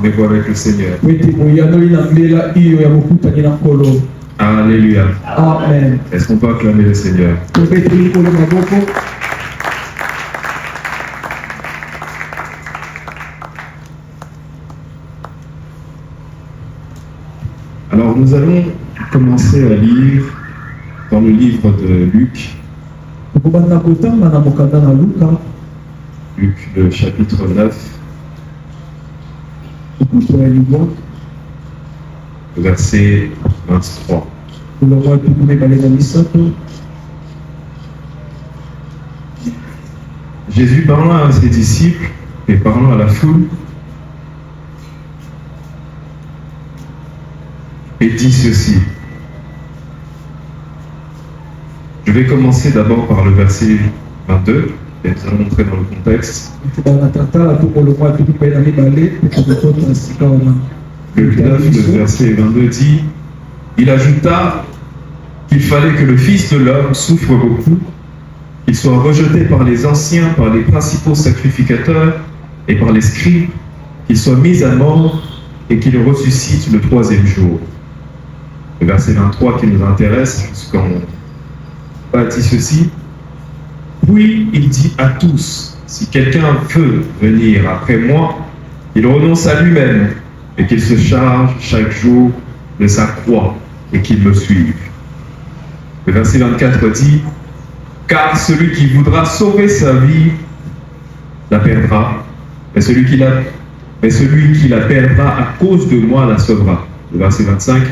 rendez-vous avec le Seigneur. Alléluia. Amen. Est-ce qu'on peut acclamer le Seigneur? Alors nous allons commencer à lire dans le livre de Luc, Luc le chapitre 9, le verset 23. Jésus parlant à ses disciples et parlant à la foule, et dit ceci. Je vais commencer d'abord par le verset 22, et nous allons montrer dans le contexte. Luc 9, le verset 22 dit, il ajouta qu'il fallait que le Fils de l'homme souffre beaucoup, qu'il soit rejeté par les anciens, par les principaux sacrificateurs et par les scribes, qu'il soit mis à mort et qu'il ressuscite le troisième jour. Le verset 23 qui nous intéresse, jusqu'en bas dit ceci. Puis il dit à tous, si quelqu'un veut venir après moi, qu'il renonce à lui-même et qu'il se charge chaque jour de sa croix et qu'il me suive. Le verset 24 dit, car celui qui voudra sauver sa vie la perdra, mais celui qui la perdra à cause de moi la sauvera. Le verset 25,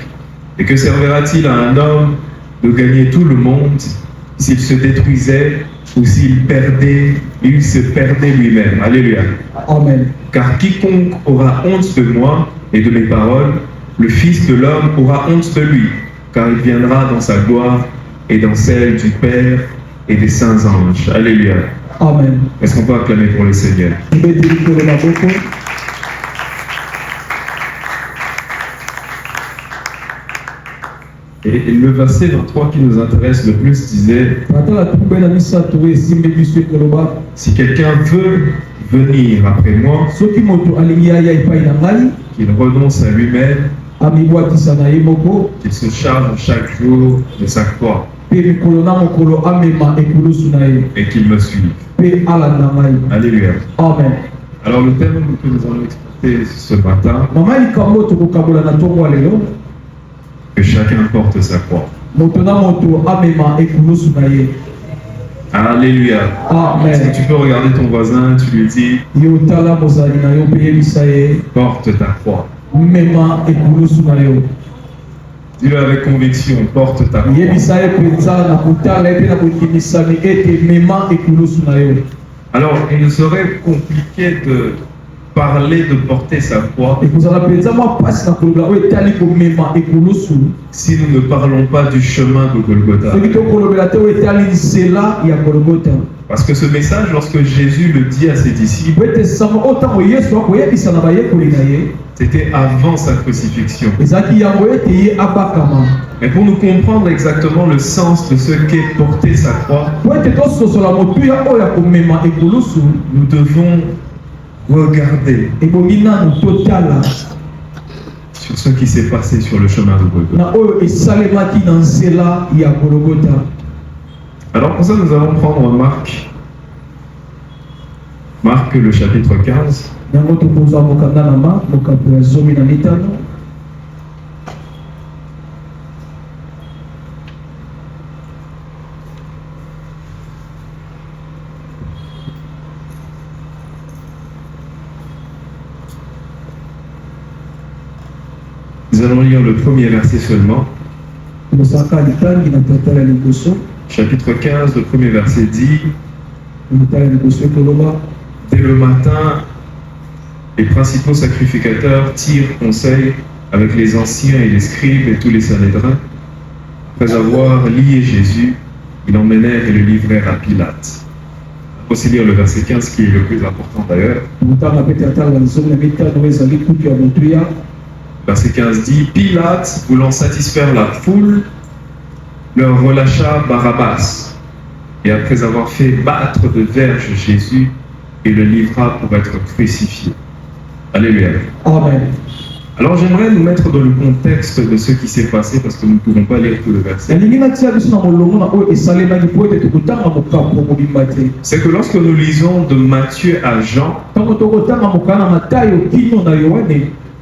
et que servira-t-il à un homme de gagner tout le monde s'il se détruisait ou s'il se perdait lui-même? Alléluia. Amen. Car quiconque aura honte de moi et de mes paroles, le Fils de l'homme aura honte de lui, car il viendra dans sa gloire et dans celle du Père et des saints anges. Alléluia. Amen. Est-ce qu'on peut acclamer pour le Seigneur? Et le verset 23 qui nous intéresse le plus disait, si quelqu'un veut venir après moi, qu'il renonce à lui-même, qu'il se charge chaque jour de sa croix et qu'il me suive. Alléluia. Amen. Alors le thème que nous allons expliquer ce matin, que chacun porte sa croix. Alléluia. Amen. Si tu peux regarder ton voisin, tu lui dis, porte ta croix. Dis-le avec conviction, porte ta croix. Alors, il nous serait compliqué de parler de porter sa croix si nous ne parlons pas du chemin de Golgotha. Parce que ce message, lorsque Jésus le dit à ses disciples, c'était avant sa crucifixion. Mais pour nous comprendre exactement le sens de ce qu'est porter sa croix, nous devons regarder sur ce qui s'est passé sur le chemin de Golgotha. Alors pour ça, nous allons prendre Marc le chapitre 15. Nous allons lire le premier verset seulement. Chapitre 15, le premier verset dit, dès le matin, les principaux sacrificateurs tirent conseil avec les anciens et les scribes et tous les sanédrins. Après avoir lié Jésus, ils l'emmenèrent et le livrèrent à Pilate. On peut aussi lire le verset 15 qui est le plus important d'ailleurs. Verset 15 dit, Pilate, voulant satisfaire la foule, leur relâcha Barabbas. Et après avoir fait battre de verges Jésus, il le livra pour être crucifié. Alléluia. Amen. Alors j'aimerais nous mettre dans le contexte de ce qui s'est passé parce que nous ne pouvons pas lire tout le verset. C'est que lorsque nous lisons de Matthieu à Jean,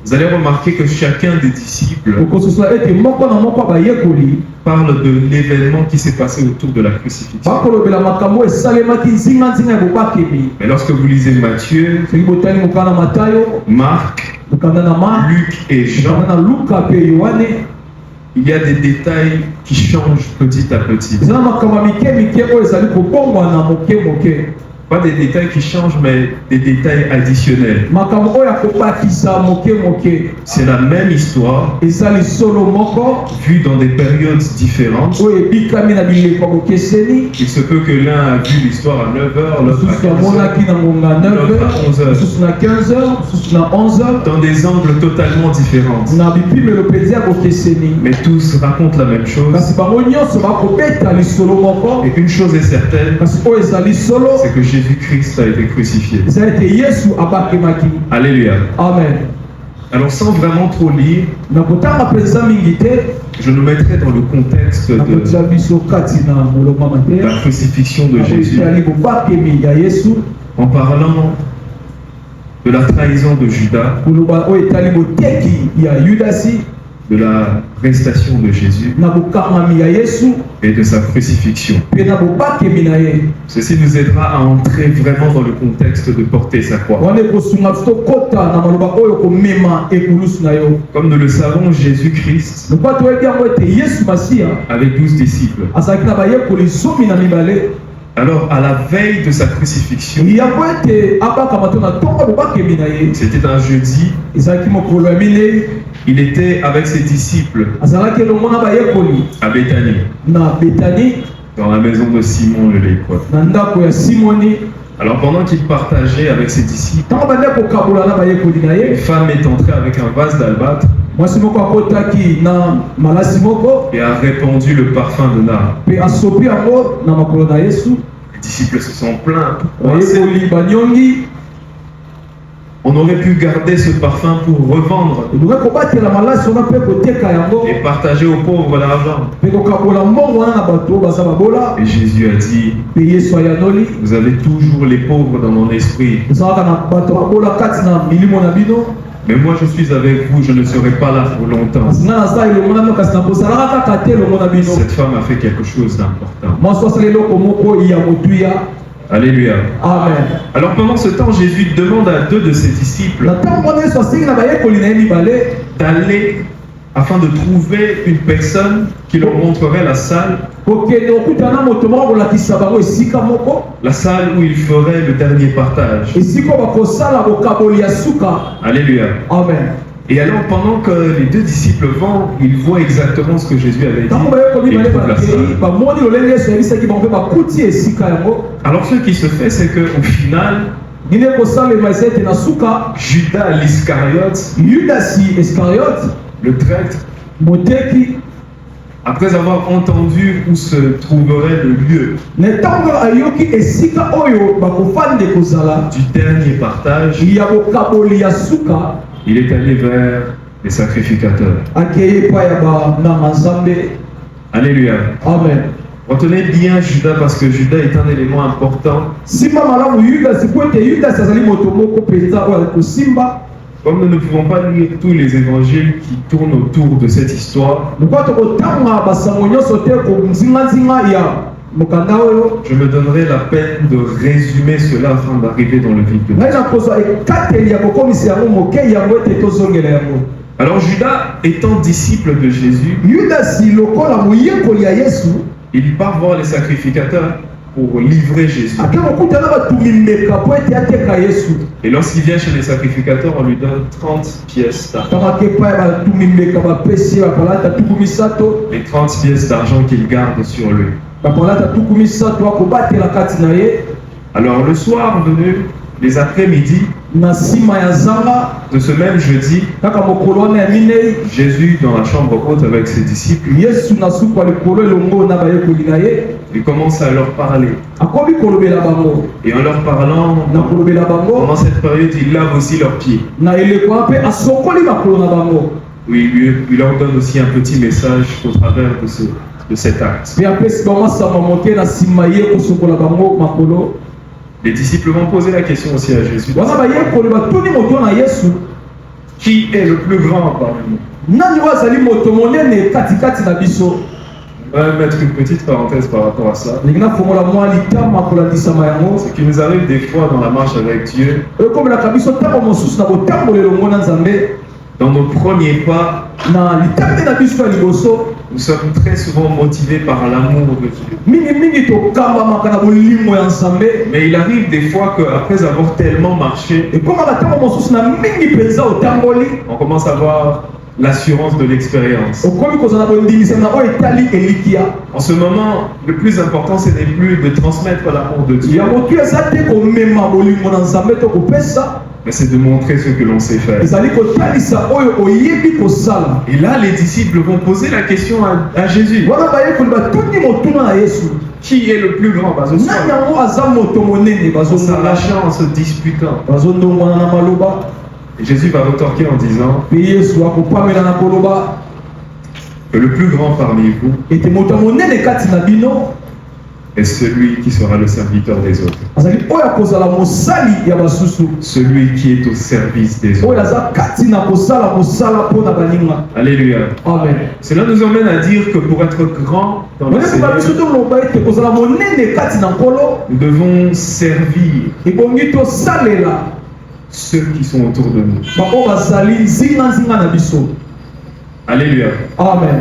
vous allez remarquer que chacun des disciples parle de l'événement qui s'est passé autour de la crucifixion. Mais lorsque vous lisez Matthieu, Marc, Luc et Jean, il y a des détails qui changent petit à petit. Pas des détails qui changent, mais des détails additionnels. C'est la même histoire, vue dans des périodes différentes. Il se peut que l'un a vu l'histoire à 9h, l'autre à 15h, dans des angles totalement différents. Mais tous racontent la même chose. Et une chose est certaine, c'est que Jésus-Christ a été crucifié. Alléluia. Amen. Alors sans vraiment trop lire, je nous mettrai dans le contexte de la crucifixion de Jésus en parlant de la trahison de Judas, de la prestation de Jésus et de sa crucifixion. Ceci nous aidera à entrer vraiment dans le contexte de porter sa croix. Comme nous le savons, Jésus-Christ, avec 12 disciples, alors à la veille de sa crucifixion, c'était un jeudi, il était avec ses disciples à Béthanie, dans la maison de Simon le lépreux. Alors pendant qu'il partageait avec ses disciples, une femme est entrée avec un vase d'albâtre et a répandu le parfum de nard. Les disciples se sont plaints. On aurait pu garder ce parfum pour revendre et partager aux pauvres l'argent. Et Jésus a dit, vous avez toujours les pauvres dans mon esprit. Mais moi je suis avec vous, je ne serai pas là pour longtemps. Cette femme a fait quelque chose d'important. Alléluia. Amen. Alors pendant ce temps, Jésus demande à 2 de ses disciples d'aller afin de trouver une personne qui leur montrerait la salle. La salle où il ferait le dernier partage. Alléluia. Amen. Et alors pendant que les 2 disciples vont, ils voient exactement ce que Jésus avait dit. Ils trouvent la salle. Alors ce qui se fait, c'est qu'au final, Judas l'Iscariote, le traître, après avoir entendu où se trouverait le lieu du dernier partage, il est allé vers les sacrificateurs. Alléluia. Amen. Retenez bien Judas parce que Judas est un élément important. Comme nous ne pouvons pas lire tous les évangiles qui tournent autour de cette histoire, je me donnerai la peine de résumer cela afin d'arriver dans le vif de l'histoire. Alors Judas étant disciple de Jésus, il part voir les sacrificateurs pour livrer Jésus. Et lorsqu'il vient chez les sacrificateurs, on lui donne 30 pièces d'argent. Les 30 pièces d'argent qu'il garde sur lui. Alors le soir venu, les après-midi, na nsima ya zanga de ce même jeudi, kaka mokolo wana ya minei Jésus, dans la chambre haute avec ses disciples, yesu na suku ya likolo elongo na bayekoli na ye il commence à leur parler. akomi kolobela bango Et en leur parlant, na kolobela bango pendant cette période, il lave aussi leurs pieds. na eleko wana mpe asokoli makolo na bango Oui, il leur donne aussi un petit message au travers de cet acte. mpe apesi bango masamba moke na nsima ye kosokola bango makolo. Les disciples vont poser la question aussi à Jésus. wana bayekoli batuni moto na yesu Qui est le plus grand parmi nous? nani oyo azali moto monene katikati na biso. On va mettre une petite parenthèse par rapport à ça. ndenge nafongola mwa litama kolandisama yango Ce qui nous arrive des fois dans la marche avec Dieu, ekomelaka biso ntango mosusu na kotambola elongo na nzambe dans nos premiers pas, na litambe na biso ya liboso nous sommes très souvent motivés par l'amour de Dieu. mingimingi tokambamaka na bolimo ya nzambe. Mais il arrive des fois qu'après avoir tellement marché, ekomaka ntango mosusu na mingi mpenza otamboli on commence à avoir l'assurance de l'expérience. okomi kozala bondimisana oyo etali elikia. En ce moment, le plus important, ce n'est plus de transmettre l'amour de Dieu, yango tu eza te komema bolingo na nzambe to kopesa, mais c'est de montrer ce que l'on sait faire. ezali kotalisa oyo oyebi kosala. Et là, les disciples vont poser la question à Jésus. wana bayekoli batuni motuna na yesu Qui est le plus grand? nani yango aza moto monene En s'arrachant, en se disputant. bazondongwana na maloba. Et Jésus va retorquer en disant mpe yesu akopamela na koloba que le plus grand parmi vous ete moto ya monene kati na bino est celui qui sera le serviteur des autres. azali oyo akozala mosali ya basusu, Celui qui est au service des oyo autres. aza kati na kosala mosala mpo na baninga. Alléluia. Amen. Cela nous emmène à dire que pour être grand dans le onekoka biso Seigneur, toloba ete kozala monene kati na nkolo nous devons servir ebongi tosalela ceux qui sont autour de nous. baoyo bazali nzinga na biso. Alléluia. Amen.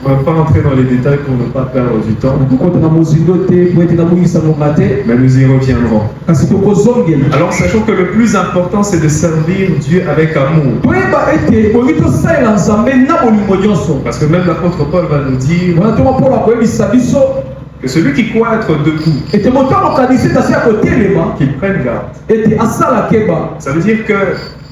On ne va pas entrer dans les détails pour ne pas perdre du temps, tokota na mozindo te po ete nabongisa ngonga te mais nous y reviendrons. kasi tokozongela. Alors sachons que le plus important, c'est de servir Dieu avec amour. toyeba ete ebongi tosalela nzambe na bolingo nyonso. Parce que même l'apôtre Paul va nous dire wana tongo mpona koyebisa biso que celui qui croit être debout, ete moto akokanisi tasi ya kotelema qu'il prenne garde. ete asala keba. Ça veut dire que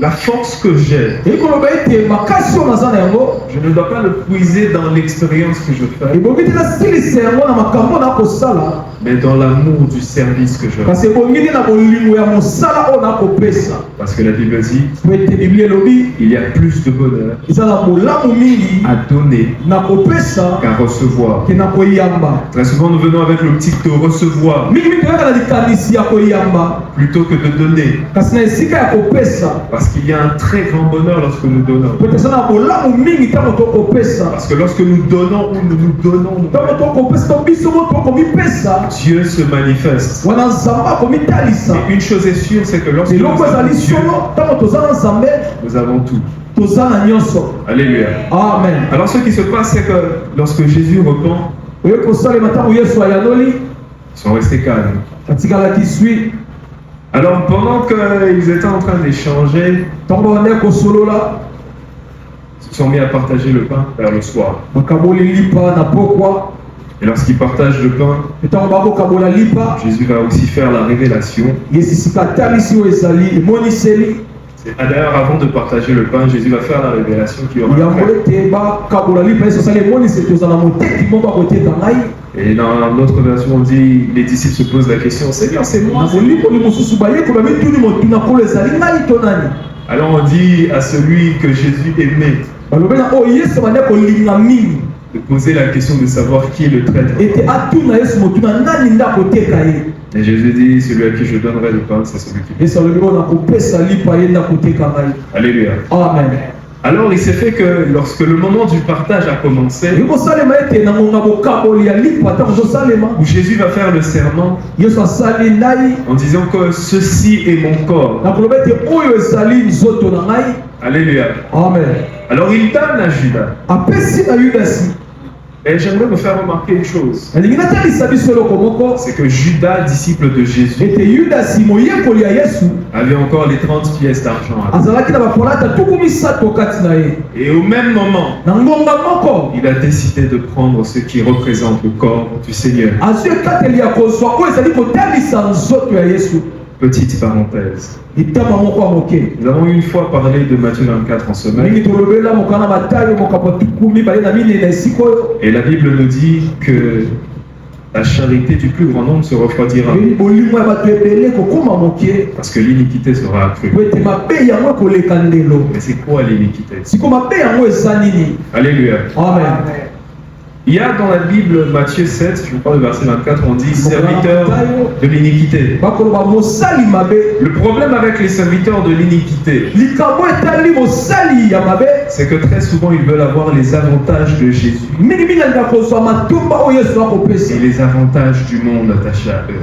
la force que j'ai, eyi koloba ete makasi oyo naza na yango je ne dois pas le puiser dans l'expérience que je fais, ebongi te nasilisa yango na makambo nakosala, mais dans l'amour du service que je fais. kasi ebongi te na bolingo ya mosala oyo nakopesa. Parce que la Bible dit, po ete biblia elobi il y a plus de bonheur eza na bolamu mingi à donner na kopesa qu'à recevoir. ke na koyamba. Très souvent, nous venons avec l'optique de recevoir mingimingi toyaka na likanisi ya koyamba plutôt que de donner. kasi na esika ya kopesa. Parce qu'il y a un très grand bonheur lorsque nous donnons. po ete eza na bolamu mingi ntango tokopesa. Parce que lorsque nous donnons ou nous donnons, ntango tokopesa to biso mo tokomipesa Dieu se manifeste. wana nzambe akomitalisa. Et une chose est sûre, c'est que lorsque nous eloko avons ezali Dieu, solo ntango toza na nzambe nous avons tout. toza na nyonso. Alléluia. Amen. Alors ce qui se passe, c'est que lorsque Jésus repent, oyo kosalema ntango yesu ayanoli ils sont restés calmes. atikalaki swi. Alors pendant qu'ils étaient en train d'échanger, ntango bande kosolola ils se sont mis à partager le pain vers le soir. bakaboli lipa na pokwa. Et lorsqu'ils partagent le pain, ntango bakokabola lipa Jésus va aussi faire la révélation. yesu sika atalisi oyo ezali emoniseli. D'ailleurs, avant de partager le pain, Jésus va faire la révélation qui aura yango après. ete bakabola lipa yesu asali emoniseli tozala moteki moko akoteka ngai. Et dans notre version, on dit, les disciples se posent la question, Seigneur, c'est moi. na bolikoli mosusu bayekoli bamituni motuna nkolo ezali ngai to nani. Alors on dit à celui que Jésus aimait balobi na oyo yesu bande kolinga mingi de poser la question de savoir qui est le traître. ete atuna yesu motuna nani nde akoteka ye. Et Jésus dit, celui à qui je donnerai le pain, c'est celui qui... yesu alobi oyo nakopesa lipa ye nde akoteka ngai. Alléluia. Amen. Alors il s'est fait que lorsque le moment du partage a commencé, ekosalema ete na ngonga bokaboli ya lipa ntango tosalema où Jésus va faire le serment yesu asali ngai en disant que ceci est mon corps. na koloba ete oyo ezali nzoto na ngai. Alléluia. Amen. Alors il donne à Judas. apesi na yudasi. Et j'aimerais vous faire remarquer une chose. nalingi natalisa biso eloko moko C'est que Judas, disciple de Jésus, ete yudasi moyekoli ya yesu avait encore les 30 pièces d'argent à azalaki na bapolata tuku misato kati na ye. Et au même moment, na ngonga moko il a décidé de prendre ce qui représente le corps du Seigneur. azwi ekateli ya kozwa oyo ezali kotalisa nzoto ya yesu. Petite parenthèse. itama moko moke. Nous avons une fois parlé de Matthieu 24 en semaine. Mingi tolobela mokana matayo mokapatukumi bale na mine na esiko. Et la Bible nous dit que la charité du plus grand nombre se refroidira. Ni bolimo ya bato ebele kokoma moke. Parce que l'iniquité sera accrue. Wete mabe yango koleka ndelo. Mais c'est quoi l'iniquité? Siko mabe yango eza nini? Alléluia. Amen. Il y a dans la Bible, Matthieu 7, je vous parle du verset 24, on dit serviteurs de l'iniquité. Le problème avec les serviteurs de l'iniquité, c'est que très souvent ils veulent avoir les avantages de Jésus et les avantages du monde attachés à eux.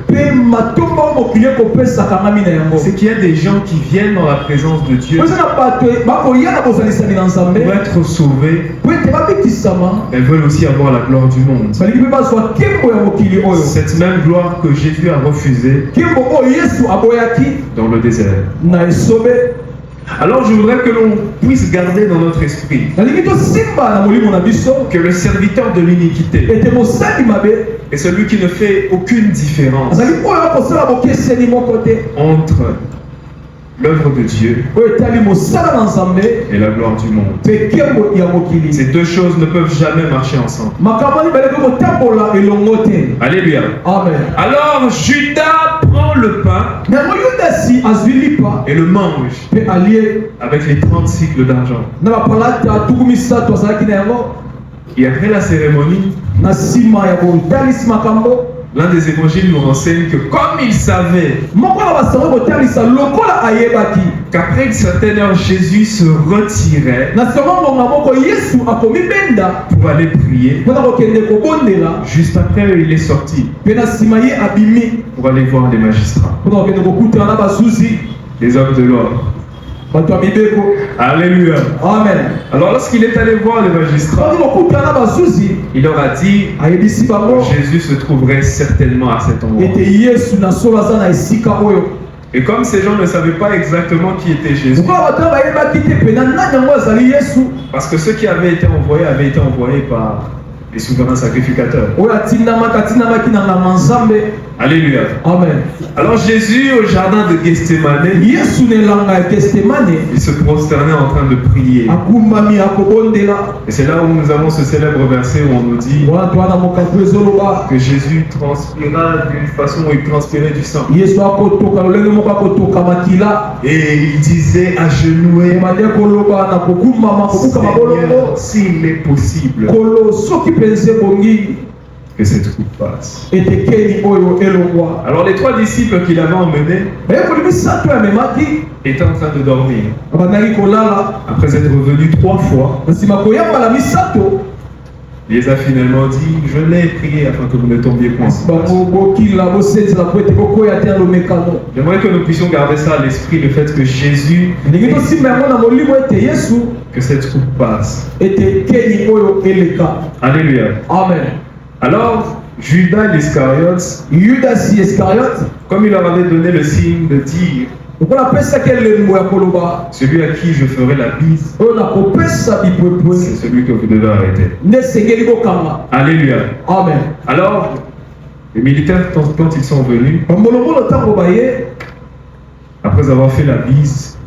C'est qu'il y a des gens qui viennent dans la présence de Dieu pour être sauvés. Elles veulent aussi avoir la gloire du monde. Cette même gloire que Jésus a refusée dans le désert. Alors je voudrais que l'on puisse garder dans notre esprit que le serviteur de l'iniquité est celui qui ne fait aucune différence entre l'œuvre de Dieu et la gloire du monde. Ces deux choses ne peuvent jamais marcher ensemble. Alléluia. Amen. Alors Judas prend le pain et le mange avec les 30 cycles d'argent. Et après la cérémonie, l'un des évangiles nous renseigne que comme il savait qu'après une certaine heure Jésus se retirait pour aller prier, juste après il est sorti pour aller voir les magistrats, les hommes de l'ordre. Alléluia. Amen. Alors lorsqu'il est allé voir les magistrats, il leur a dit que Jésus se trouverait certainement à cet endroit. Et comme ces gens ne savaient pas exactement qui était Jésus, parce que ceux qui avaient été envoyés par les souverains sacrificateurs. Alléluia. Amen. Alors Jésus au jardin de Gethsémane, il se prosternait en train de prier. Et c'est là où nous avons ce célèbre verset où on nous dit que Jésus transpira d'une façon où il transpirait du sang. Et il disait agenoué, Seigneur, s'il est possible que cette coupe passe. Alors les 3 disciples qu'il avait emmenés étaient en train de dormir. Après être revenus 3 fois, il les a finalement dit, je l'ai prié afin que vous ne tombiez point. J'aimerais que nous puissions garder ça à l'esprit, le fait que Jésus, que cette coupe passe. Alléluia. Amen. Alors, Judas Iscariote, comme il leur avait donné le signe de dire, celui à qui je ferai la bise, c'est celui que vous devez arrêter. Alléluia. Amen. Alors, les militaires, quand ils sont venus, après avoir fait la bise,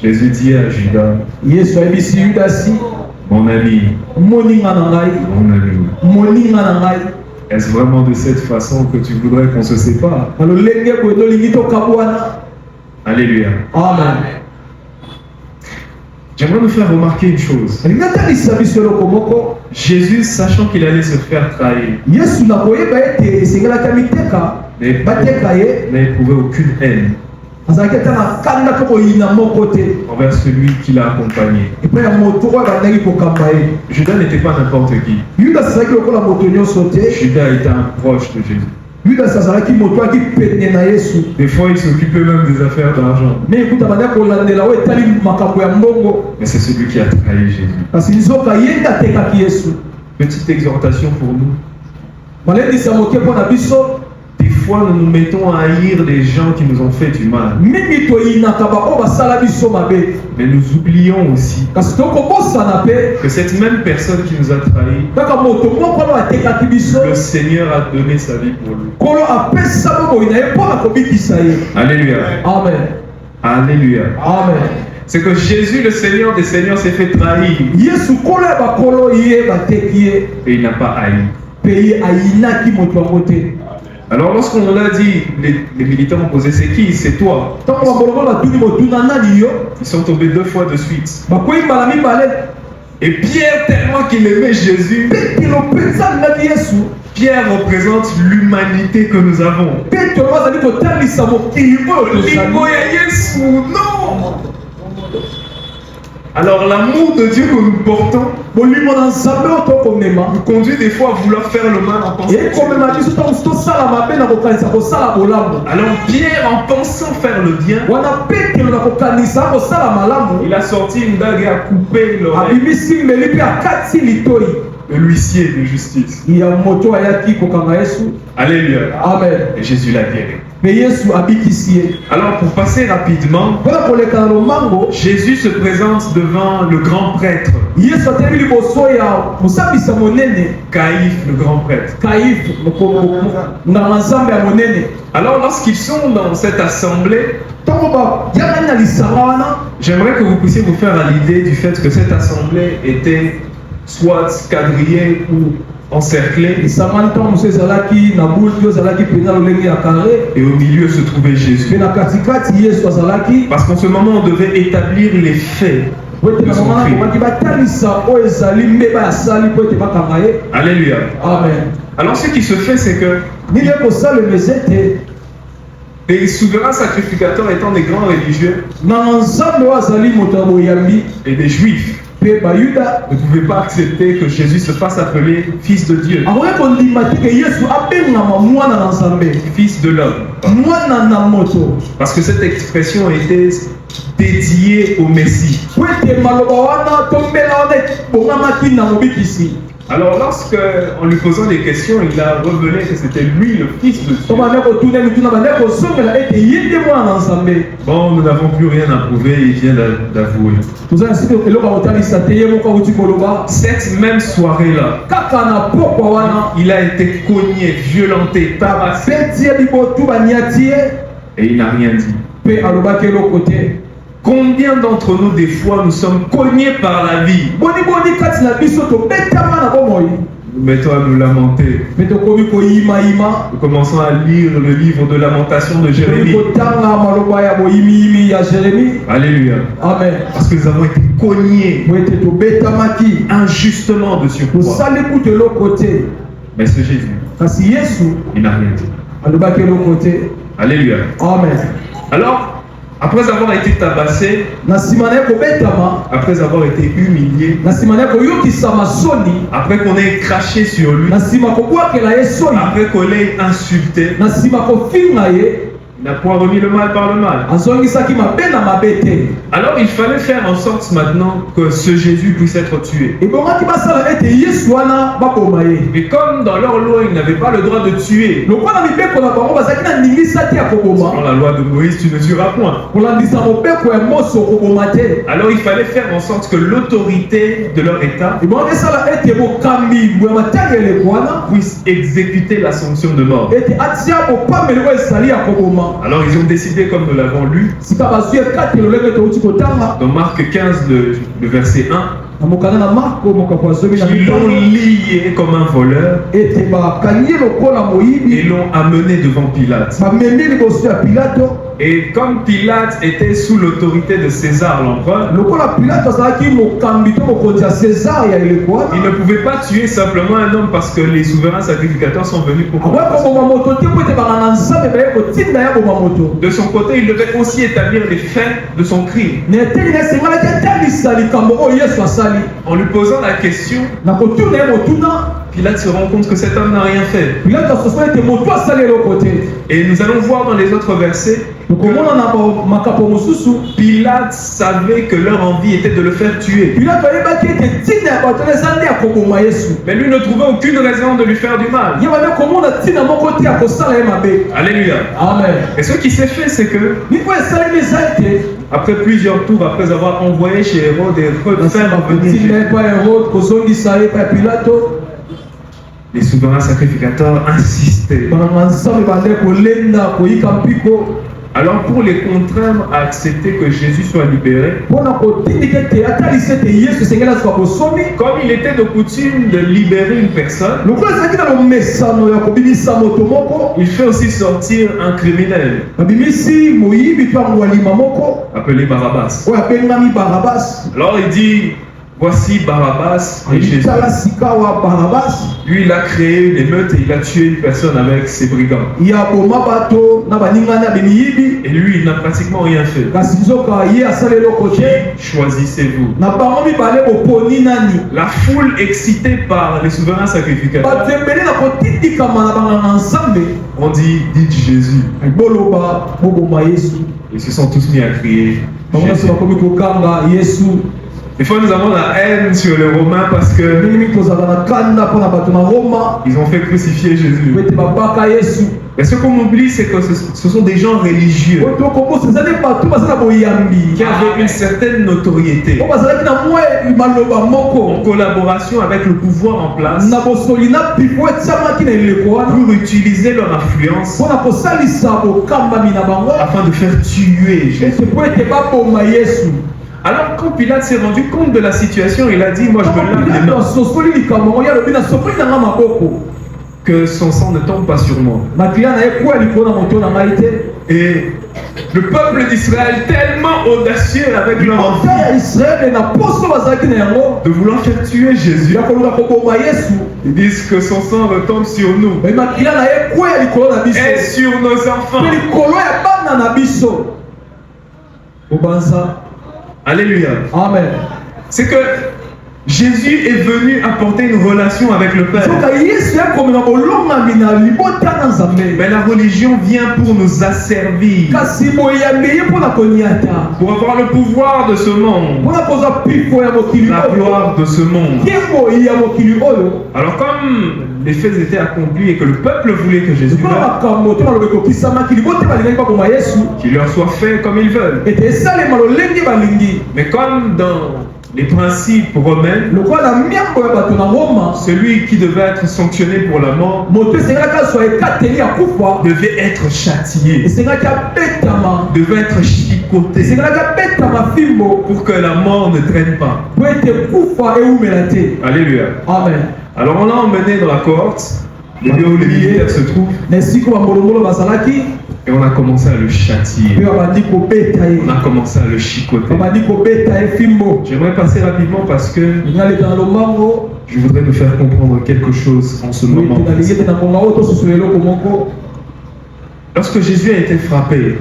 Jésus dit à Judas, mon ami, est-ce vraiment de cette façon que tu voudrais qu'on se sépare? Alléluia. Amen. J'aimerais nous faire remarquer une chose. Jésus, sachant qu'il allait se faire trahir, n'éprouvait aucune haine envers celui qui l'a accompagné. Judas n'était pas n'importe qui. Judas était un proche de Jésus. Des fois, il s'occupait même des affaires d'argent. Mais c'est celui qui a trahi Jésus. Petite exhortation pour nous. Des fois, nous nous mettons à haïr les gens qui nous ont fait du mal. mingi toyinaka bango basala biso mabe Mais nous oublions aussi kasi tokobosana mpe que cette même personne qui nous a trahis, kaka moto moko oyo atekaki biso le Seigneur a donné sa vie pour lui. kolo apesa bomoi na ye mpo na kobikisa ye. Alléluia. Amen. Alléluia. Amen. C'est que Jésus, le Seigneur des Seigneurs, s'est fait trahir yesu kolo ya bakolo ye bateki ye et il n'a pas haï. mpe ye ayinaki moto yango te. Alors lorsqu'on l'a dit, les militants ont posé c'est qui? C'est toi. ntango bangoloko batuni motuna nani yo Ils sont tombés 2 fois de suite. bakwei mbala mibale. Et Pierre, tellement qu'il aimait Jésus, petelo mpenza alingaki yesu. Pierre représente l'humanité que nous avons. petelo azali kotalisa mokili oyo tozali. Limoya Yesu, non. Alors l'amour de Dieu que nous portons bolimo na nzambe oyo tokomema nous conduit des fois à vouloir faire le mal en pensant. ekomema biso ntango tosala mabe na kokanisa kosala bolamu. Alors Pierre, en pensant faire le bien, wana petelo na kokanisa kosala malamu il a sorti une dague et a coupé l'oreille abimisi mbeli mpe akati litoi de l'huissier de justice. ya moto ayaki kokanga yesu. Alléluia. Amen. Et Jésus l'a guéri. mpe yesu abikisi ye. Alors pour passer rapidement, mpona koleka na lomango Jésus se présente devant le grand prêtre, yesu atelemi liboso ya mosambisa monene Caïphe, le grand prêtre. kaife nganga nzambe ya monene. Alors lorsqu'ils sont dans cette assemblée, ntango bayakani na lisanga wana j'aimerais que vous puissiez vous faire à l'idée du fait que cette assemblée était soit quadrillée ou encerclée, lisanga ntango mosusu ezalaki na bule mpe ezalaki mpenza lolenge ya kare et au milieu se trouvait mpe Jésus. na katikati yesu azalaki. Parce qu'en ce moment, on devait établir les faits po ete de na son mama na crime. komaki batalisa oyo ezali mbeba ya sali po ete bakanga ye. Alléluia. Amen. Alors ce qui se fait, c'est que nini ekosalemeza ete les souverains sacrificateurs étant des grands religieux nganga nzambe oyo azali moto ya boyambi et des juifs, mpe bayuda ne pouvaient pas accepter que Jésus se fasse appeler fils de Dieu, akoki kondima te ke yesu abengama mwana na nzambe, fils de l'homme. mwana na moto, Parce que cette expression était dédiée au Messie. po ete maloba wana to mbela wana ebongamaki na mobikisi. Alors lorsque, en lui posant des questions, il a révélé que c'était lui le fils de to Dieu. bande kotuna mituna bande kosongela ete ye nde mwana na nzambe. Bon, nous n'avons plus rien à prouver, il vient d'avouer. toza na sika eloko akotalisa te ye moko akuti koloba. Cette même soirée-là, kaka na pokwa wana il a été cogné, violenté, tabassé, beti ye libotu baniati ye et il n'a rien dit. mpe alobaki eloko te. Combien d'entre nous, des fois, nous sommes cognés par la vie? boni kati na biso tobetama na bomoi Nous mettons à nous lamenter. mpe tokomi koyimayima. Nous commençons à lire le livre de lamentation de tokomi Jérémie. kotanga maloba ya boyimiyimi ya Jérémie. Alléluia. Amen. Parce que nous avons été cognés po ete tobetamaki injustement de surcroît. tosali kutu eloko te. Mais ce Jésus, kasi yesu il n'a rien dit. alobaki eloko te. Alléluia. Amen. Alors, après avoir été tabassé, na nsima na ye kobetama, après avoir été humilié, na nsima na ye koyokisama soni, après qu'on ait craché sur lui, na nsima kobwakela ye soni, après qu'on l'ait insulté, na nsima kofinga ye il n'a point remis le mal par le mal. azongisaki mabe na mabe te. Alors il fallait faire en sorte maintenant que ce Jésus puisse être tué. ebongaki basala ete yesu wana baboma ye. Mais comme dans leur loi, ils n'avaient pas le droit de tuer, lokola mibeko na bango bazalaki na ndingisa te ya dans koboma, la loi de Moïse, tu ne tueras point. kolandisa mobeko ya moso koboma te. Alors il fallait faire en sorte que l'autorité de leur État ebongaki esala ete bokambi ya matangeleko wana puisse exécuter la sanction de mort. ete atia bopameli oyo ezali ya koboma. Alors ils ont décidé, comme nous l'avons lu, sika bazwi ekati lolenge touti kotanga dans Marc 15, le verset 1, na mokanda na marko mokapo ya zomi na ils l'ont mitano lié comme un voleur ete bakangi ye lokola et moyibi l'ont amené devant Pilate. bamemi liboso ya pilato. Et comme Pilate était sous l'autorité de César l'empereur, lokola pilato azalaki mokambi to mokonzi ya césar ya eleko il wana, ne pouvait pas tuer simplement un homme parce que les souverains sacrificateurs sont venus pour akoki koboma moto te po ete banganga nzambe baye kotinda ya boma moto. De son côté, il devait aussi établir les faits de son crime. na eteni na esengalaki atalisa likambo oyo yesu asali. En lui posant la question, na kotuna ye motuna, Pilate se rend compte que cet homme n'a rien fait. pilato asosola ete moto asali eloko te. Et nous allons voir dans les autres versets Pilate savait que leur envie était de le faire tuer. Mais lui ne trouvait aucune raison de lui faire du mal. Alléluia. Amen. Et ce qui s'est fait, c'est que après plusieurs tours, après avoir envoyé chez Hérode et faire venir les souverains sacrificateurs insistaient. Alors pour les contraindre à accepter que Jésus soit libéré, comme il était de coutume de libérer une personne, il fait aussi sortir un criminel appelé Barabbas. Alors il dit, voici Barabbas et Jésus. Lui, il a créé une émeute et il a tué une personne avec ses brigands. Et lui, il n'a pratiquement rien fait. Choisissez-vous. La foule excitée par les souverains sacrificateurs, on dit, dites Jésus. Ils se sont tous mis à crier Jésus. Des fois, nous avons la haine sur les Romains parce que ils ont fait crucifier Jésus. Mais ce qu'on oublie, c'est que ce sont des gens religieux qui avaient une certaine notoriété en collaboration avec le pouvoir en place pour utiliser leur influence afin de faire tuer Jésus. Alors quand Pilate s'est rendu compte de la situation, il a dit, moi je me lave les mains, que son sang ne tombe pas sur moi. Et le peuple d'Israël, tellement audacieux avec leur envie de vouloir faire tuer Jésus, ils disent que son sang retombe sur nous et sur nos enfants. Alléluia. Amen. C'est que Jésus est venu apporter une relation avec le Père. Mais la religion vient pour nous asservir, pour avoir le pouvoir de ce monde, la gloire de ce monde. Alors comme les faits étaient accomplis et que le peuple voulait que Jésus meure, qu'il leur soit fait comme ils veulent. Mais comme dans les principes romains, celui qui devait être sanctionné pour la mort devait être châtié, devait être chicoté pour que la mort ne traîne pas. Alléluia. Amen. Alors on l'a emmené dans la cohorte, le lieu où les militaires se trouvent, et on a commencé à le châtier. On a commencé à le chicoter. J'aimerais passer rapidement parce que je voudrais nous faire comprendre quelque chose en ce moment. Lorsque Jésus a été frappé,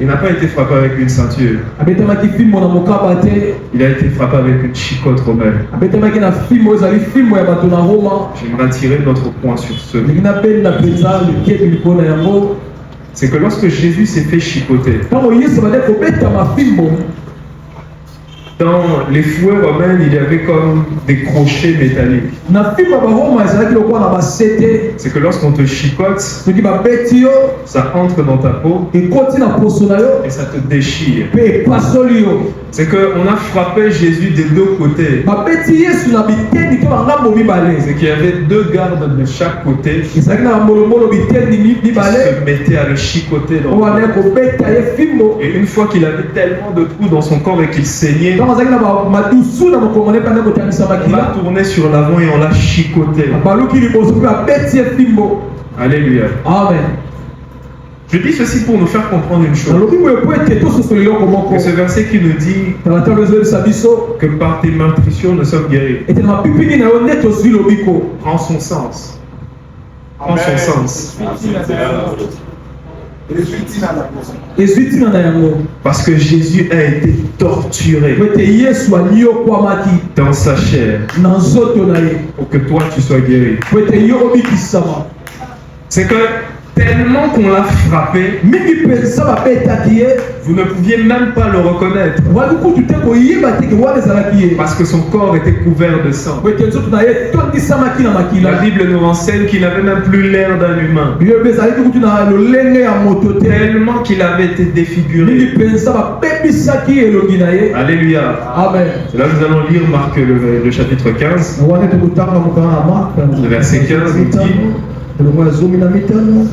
il n'a pas été frappé avec une ceinture. Il a été frappé avec une chicotte romaine. J'aimerais attirer notre point sur ce. C'est que lorsque Jésus s'est fait chicoter, dans les fouets romains, il y avait comme des crochets métalliques. C'est que lorsqu'on te chicote, ça entre dans ta peau et ça te déchire. C'est qu'on a frappé Jésus des deux côtés. C'est qu'il y avait deux gardes de chaque côté qui se mettaient à le chicoter dans le corps. Et une fois qu'il avait tellement de trous dans son corps et qu'il saignait, on l'a tourné sur l'avant et on l'a chicoté. Alléluia. Amen. Je dis ceci pour nous faire comprendre une chose. Que ce verset qui nous dit que par tes meurtrissures nous sommes guéris prend son sens. Prend son sens. Parce que Jésus a été torturé dans sa chair pour que toi tu sois guéri. C'est que Tellement qu'on l'a frappé, mingi pensa babetaki ye vous ne pouviez même pas le reconnaître. wali kutu te koyeba te ke wana ezalaki ye Parce que son corps était couvert de sang. weke nzoto na ye tondisamaki na La makila Bible nous renseigne qu'il n'avait même plus l'air d'un humain. bilobe ezalaki kutu na lolenge ya moto te Tellement qu'il avait été mingi défiguré. pensa babebisaki elongi na ye. Alléluia. Amen. C'est là que nous allons lire Marc le chapitre 15. wana tokutanga mokana na Mark Le verset 15 nous dit, elongo ya 15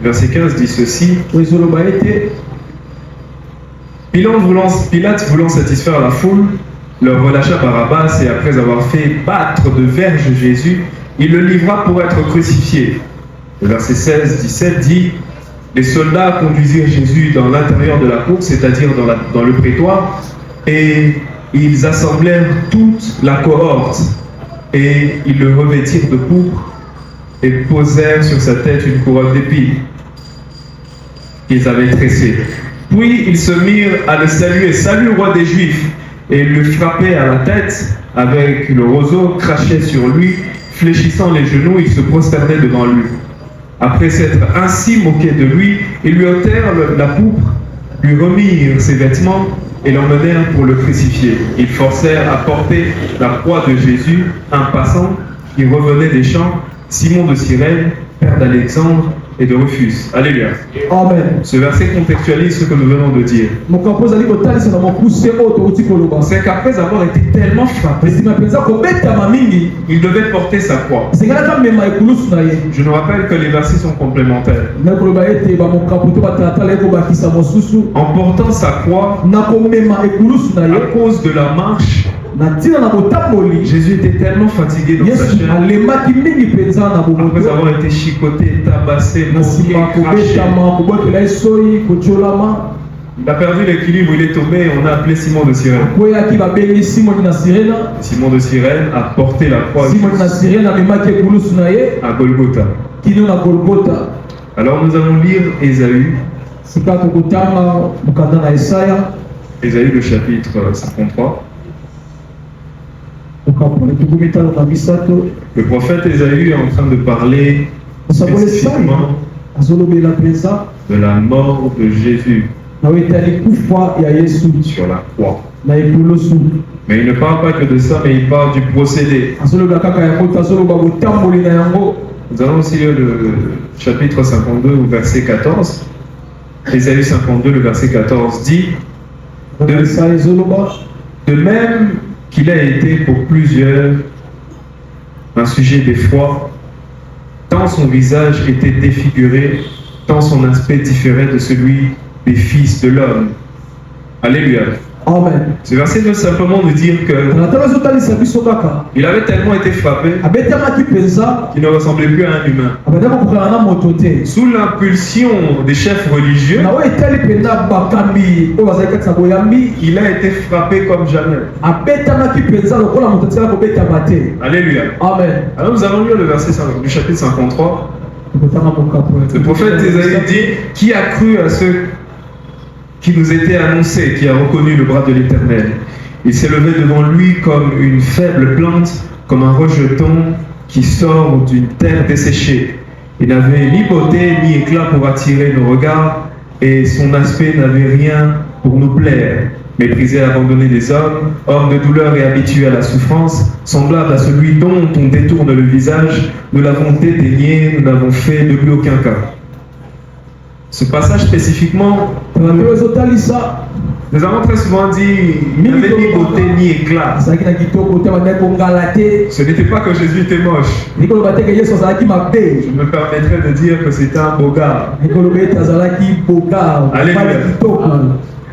verset 15 dit ceci. oyo ezoloba ete Pilate voulant satisfaire la foule, leur relâcha Barabbas et après avoir fait battre de verges Jésus, il le livra pour être crucifié. Le verset 16-17 dit, les soldats conduisirent Jésus dans l'intérieur de la cour, c'est-à-dire dans le prétoire, et ils assemblèrent toute la cohorte, et ils le revêtirent de pourpre, et posèrent sur sa tête une couronne d'épines qu'ils avaient tressée. Puis ils se mirent à le saluer, salut roi des Juifs, et ils le frappaient à la tête avec le roseau, crachaient sur lui, fléchissant les genoux, ils se prosternaient devant lui. Après s'être ainsi moqués de lui, ils lui ôtèrent la pourpre, lui remirent ses vêtements et l'emmenèrent pour le crucifier. Ils forcèrent à porter la croix de Jésus un passant qui revenait des champs, Simon de Cyrène, père d'Alexandre et de Rufus. Alléluia. amen. Ce verset contextualise ce que nous venons de dire. mokambo ezali kotalisa na mokuse oyo touti koloba C'est qu'après avoir été tellement frappé, nsima mpenza kobetama mingi il devait porter sa croix. esengalaka mema ekulusu na ye Je nous rappelle que les versets sont complémentaires. na koloba ete bamokambo to batalatala ye kobakisa mosusu En portant sa croix, na komema ekulusu na à ye cause de la marche, na ntina na botamboli Jésus était tellement fatigué dans sa yesu chair. alemaki mingi mpenza na Après bomoto avoir été chicoté, tabassé, na nsima moqué, craché, kobetama kobwakela ye soi kotiolama il a perdu l'équilibre, il est tombé et on a appelé Simon de Cyrène. akweyaki babengi simoni na sirena Simon de Cyrène a porté la croix simoni na sirena amemaki ekulusu na ye à Golgotha. kino na golgota Alors nous allons lire Ésaü, sika tokotanga mokanda na esaya Ésaü le chapitre 53. mokambo etuku mitano na misato Le prophète Ésaü est en train de parler osakolo esaya spécifiquement azolobela mpenza de la mort de Jésus na oyo etali kufa ya yesu sur la croix. na ekulusu Mais il ne parle pas que de ça, mais il parle du procédé. azoloba kaka yango te azoloba botamboli na yango. Nous allons aussi lire le chapitre 52 au verset 14. Ésaü 52, le verset 14 dit, esaya ezoloba de même qu'il a été pour plusieurs un sujet d'effroi, tant son visage était défiguré, tant son aspect différait de celui des fils de l'homme. Alléluia. amen. Ce verset veut simplement nous dire que na tala ezotalisa biso kaka il avait tellement été frappé abetamaki mpenza qu'il ne ressemblait plus à un humain. abandaki kokala na moto te Sous l'impulsion des chefs religieux, na oyo etali mpenza bakambi oyo bazali kati na boyambi il a été frappé comme jamais. abetamaki mpenza lokola moto atikala kobetama te. Alléluia. Amen. Alors nous allons lire le verset du chapitre 53. Tokotanga mokapo. Le prophète Ésaïe dit, qui a cru à ceux qui nous étaient annoncés, qui a reconnu le bras de l'Éternel. Il s'est levé devant lui comme une faible plante, comme un rejeton qui sort d'une terre desséchée. Il n'avait ni beauté ni éclat pour attirer nos regards, et son aspect n'avait rien pour nous plaire. Méprisé, abandonné des hommes, homme de douleur et habitué à la souffrance, semblable à celui dont on détourne le visage, nous l'avons dédaigné, nous n'avons fait de lui aucun cas. Ce passage spécifiquement, Na tala ezotalisa nous avons très souvent dit, il n'y avait ni beauté ni éclat. azalaki na kitoko te bandaki kongala te Ce n'était pas que Jésus était moche. nikoloba te ke yesu azalaki mabe Je me permettrais de dire que c'était un beau gars. nikoloba ete azalaki boga Alléluia. mobali kitoko.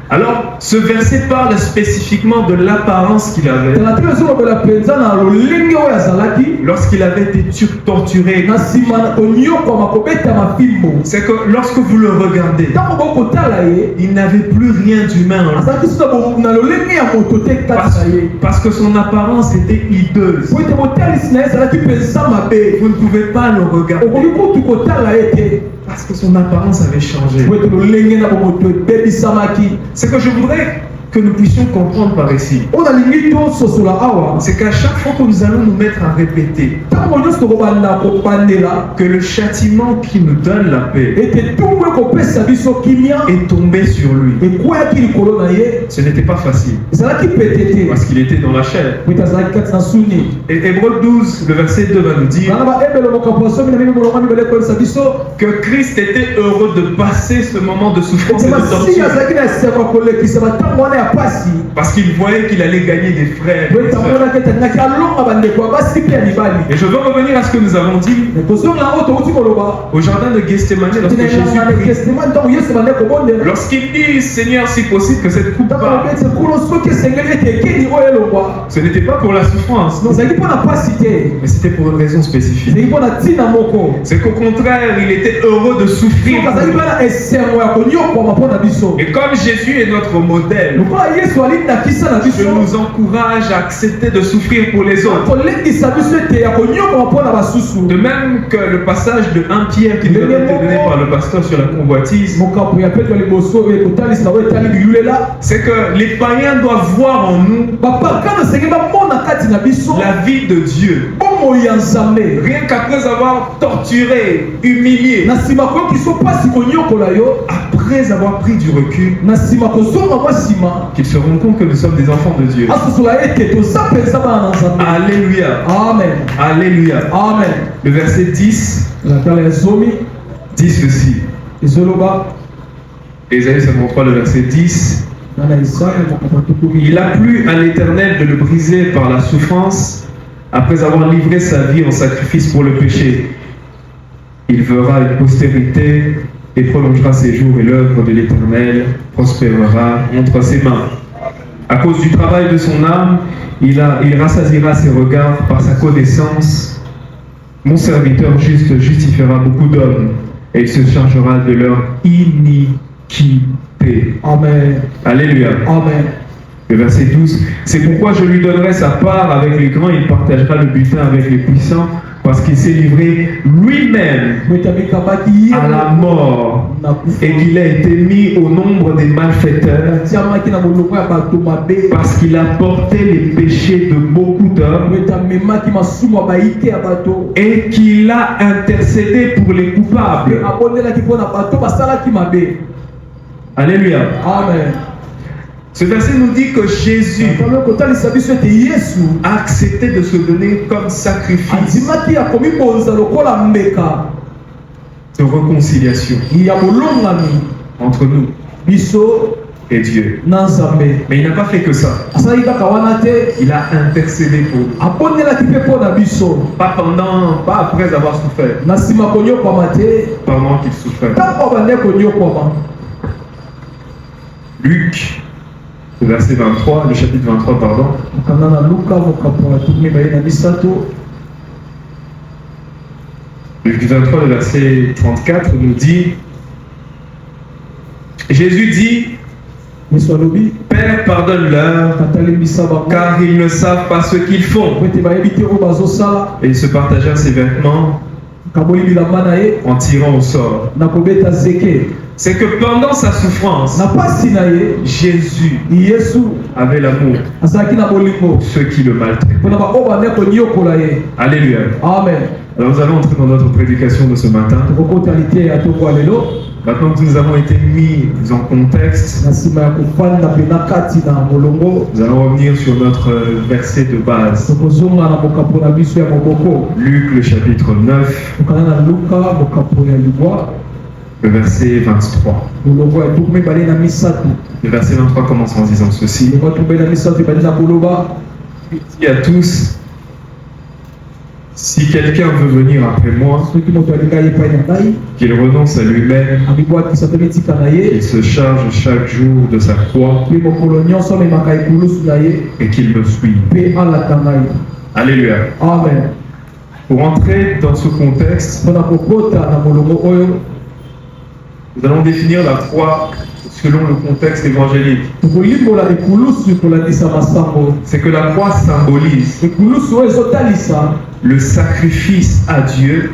Alors, ce verset parle spécifiquement de l'apparence qu'il avait tala te ezolobela mpenza na lolenge oyo azalaki lorsqu'il avait été torturé. na nsima konyokwama kobetama fimbo. C'est que lorsque vous le regardez, ntango bokotala ye il n'avait plus rien d'humain en lui. azalaki so na lolenge ya moto te kati na ye Parce que son apparence était hideuse. po ete botalisi na ye ezalaki mpenza mabe. Vous ne pouvez pas le regarder okoki kutu kotala ye te parce que son apparence avait changé. po ete lolenge na bomoto ebebisamaki. C'est que je voudrais que nous puissions comprendre par ici, oyo nalingi tososola awa c'est qu'à chaque fois que nous allons nous mettre à répéter ntango nyonso tokobanda kobandela que le châtiment qui nous donne la paix ete tumbu ekopesa biso kimia est tombé sur lui, ekweyaki likolo na ye ce n'était pas facile ezalaki pete te parce qu'il était dans la chair. po ete azalaki kati na suni. Et Hébreux 12, le verset 2 va nous dire bana baebelo mokambo ya somi na mimi molonga mibale ekolisa biso que Christ était heureux de passer ce moment de souffrance et ete de masiya torture azalaki na esengo ya kolekisa batango wana ya pasi parce qu'il voyait qu'il allait gagner des frères et po des ete sœurs. amonaki ete alingaki alonga bandeko ya basi mpe ya mibali. Et je veux revenir à ce que nous avons dit tozongela oyo touti koloba au jardin de Gethsémane lorsque tina Jésus elanga na prie. testament ntango yesu bande kobondela Lorsqu'il dit Seigneur, si possible que cette coupe ntango parte, lobeti nkolo soki esengeli ete ekeni oyo elongwa ce n'était pas pour la souffrance, non, ezalaki mpo na pasi te mais c'était pour une raison spécifique. ezalaki mpo na ntina moko C'est qu'au contraire, il était heureux de souffrir. soki azalaki mpe na esengo ya konyokwama mpo na biso. Et comme Jésus est notre modèle, lokola yesu alindakisa na je biso nous encourage à accepter de souffrir pour les autres. kolendisa biso ete ya konyokwama mpo na basusu. De même que le passage de 1 Pierre qui nous a été donné par le pasteur sur la convoitise, mokambo ya petro liboso ekotalisa oyo etali biyulela c'est que les païens doivent voir en nous bapakano esengeli bamona kati na biso la vie de Dieu. bomoi ya nzambe. Rien qu'après avoir torturé, humilié, na nsima koyoki so pasi konyokola yo après avoir pris du recul, na nsima kozonga mwa nsima qu'ils se rendent compte que nous sommes des enfants de Dieu. asosola ete toza mpenza bana na nzambe. Alléluia. Amen. Alléluia. Amen. Le verset 10 na tala ya zomi dit ceci. ezoloba Ésaïe 53, le verset 10. na Isaya mokambo ya tuku Il a plu à l'Éternel de le briser par la souffrance, après avoir livré sa vie en sacrifice pour le péché. Il verra une postérité et prolongera ses jours, et l'œuvre de l'Éternel prospérera entre ses mains. À cause du travail de son âme, il rassasiera ses regards par sa connaissance. Mon serviteur juste justifiera beaucoup d'hommes, et il se chargera de leur iniquité. Amen. Alléluia. Amen. Le verset 12. C'est pourquoi je lui donnerai sa part avec les grands, il partagera le butin avec les puissants, parce qu'il s'est livré lui-même à la mort et qu'il a été mis au nombre des malfaiteurs, parce qu'il a porté les péchés de beaucoup d'hommes et qu'il a intercédé pour les coupables. Alléluia. Amen. Ce verset nous dit que Jésus a accepté de se donner comme sacrifice de réconciliation entre nous et Dieu. Mais il n'a pas fait que ça. Il a intercédé pour nous. Pas après avoir souffert, pendant qu'il souffrait. Luc, le verset 23, le chapitre 23, pardon. Luc 23, le verset 34 nous dit, Jésus dit, Père, pardonne-leur, car ils ne savent pas ce qu'ils font. Et il se partagea ses vêtements en tirant au sort. C'est que pendant sa souffrance, Jésus avait l'amour pour ceux qui le maltraitent. Alléluia. Amen. Alors nous allons entrer dans notre prédication de ce matin. Maintenant que nous avons été mis en contexte, nous allons revenir sur notre verset de base. Luc le chapitre 9, le verset 23. Le verset 23 commence en disant ceci. Il dit à tous, si quelqu'un veut venir après moi, qu'il renonce à lui-même, qu'il se charge chaque jour de sa croix et qu'il me suive. Alléluia. Amen. Pour entrer dans ce contexte, nous allons définir la croix selon le contexte évangélique. C'est que la croix symbolise le sacrifice à Dieu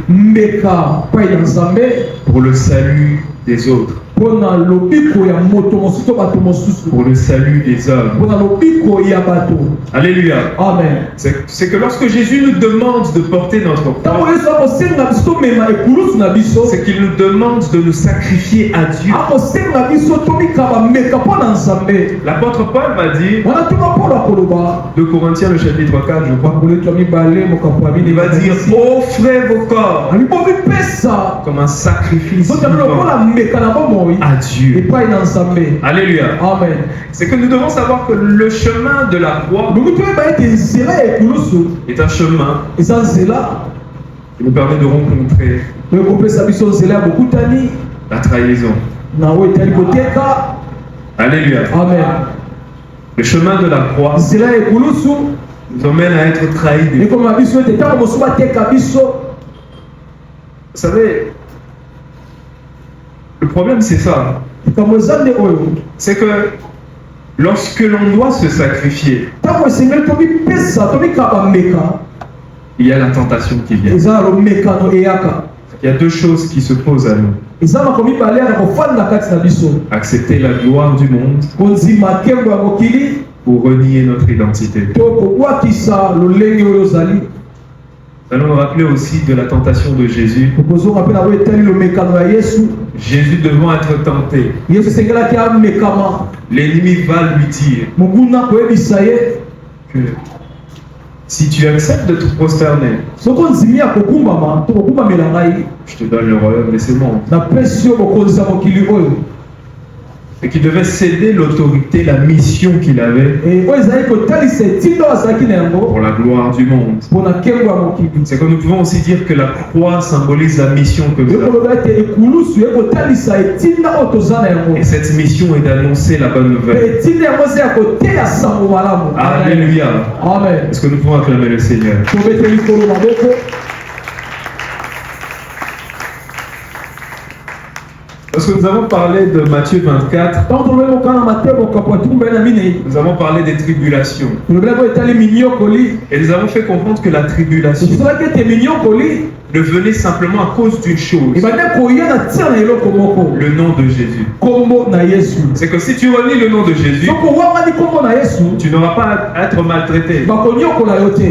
pour le salut des autres. mpona lobiko ya moto mosusu to bato mosusu, pour le salut des hommes. mpona lobiko ya bato. Alléluia. Amen. C'est que lorsque Jésus nous demande de porter notre Ntango croix, Yesu akosenga biso tomema ekulusu na biso, c'est qu'il nous demande de nous sacrifier à Dieu. akosenga biso tomikaba meka mpona Nzambe. L'apôtre Paul va dire, Wana tonga Paulo akoloba 2 Corinthiens le chapitre 4, je crois, bakoletwa mibale mokambo ya il va dire, offrez vos corps ami bomipesa comme un sacrifice zotami lokola vivant meka na bomoi à Dieu. epai na Nzambe. Alléluia. Amen. C'est que nous devons savoir que le chemin de la croix Lungu toyeba ete nzela ya ekulusu est un chemin eza nzela qui nous permet de rencontrer oyo ekopesa biso nzela ya bokutani la trahison. na oyo etali koteka. Alléluia. Amen. Le chemin de la croix nzela ya ekulusu nous emmène à être trahis de Dieu. ekoma biso ete ntango mosusu bateka biso. Vous savez, le problème c'est ça. likambo eza nde oyo C'est que lorsque l'on doit se sacrifier, ntango esengeli tomipesa tomikaba meka, il y a la tentation qui vient. eza na lomekano eyaka. Il y a deux choses qui se posent à nous. eza na komibale ya kofanda kati na biso, Accepter la gloire du monde konzima nkembo ya mokili ou renier notre identité. to kobwakisa lolenge oyo ozali. Nous allons nous rappeler aussi de la tentation de Jésus. tokozonga mpe na oyo etali lomekano ya Yesu. Jésus devant être tenté, Yesu esengelaki amekama, l'ennemi va lui dire mokuna koyebisa ye que si tu acceptes de te prosterner, soki onzimi ya kokumbama to kokumbamela ngai, je te donne le royaume de ce monde. napesi yo bokonzi ya mokili oyo. Et qu'il devait céder l'autorité, la mission qu'il avait oyo ezali kotalisa etindo oyo azalaki na yango pour la gloire du monde. mpona nkembo ya mokili. C'est que nous pouvons aussi dire que la croix symbolise la mission que nous avons. ekoloba ete ekulusu ekotalisa etinda oyo toza na yango. Et cette mission est d'annoncer la bonne nouvelle. etinda yango eza ya koteya sango malamu. Alléluia. Amen. Est-ce que nous pouvons acclamer le Seigneur? tobete likolo maboko. Lorsque nous avons parlé de Matthieu 24, ntango tolobi mokana mateo mokapo ya tukumbeli na minei, nous avons parlé des tribulations. tolobelaki oyo etali minyokoli. Et nous avons fait comprendre que la tribulation tosolaki ete minyokoli ne venait simplement à cause d'une chose, ebande koya na ntina na eloko moko, le nom de Jésus. nkombo na Yesu. C'est que si tu renies le nom de Jésus, soki owangani nkombo na Yesu, tu n'auras pas à être maltraité. bakonyokola yo te.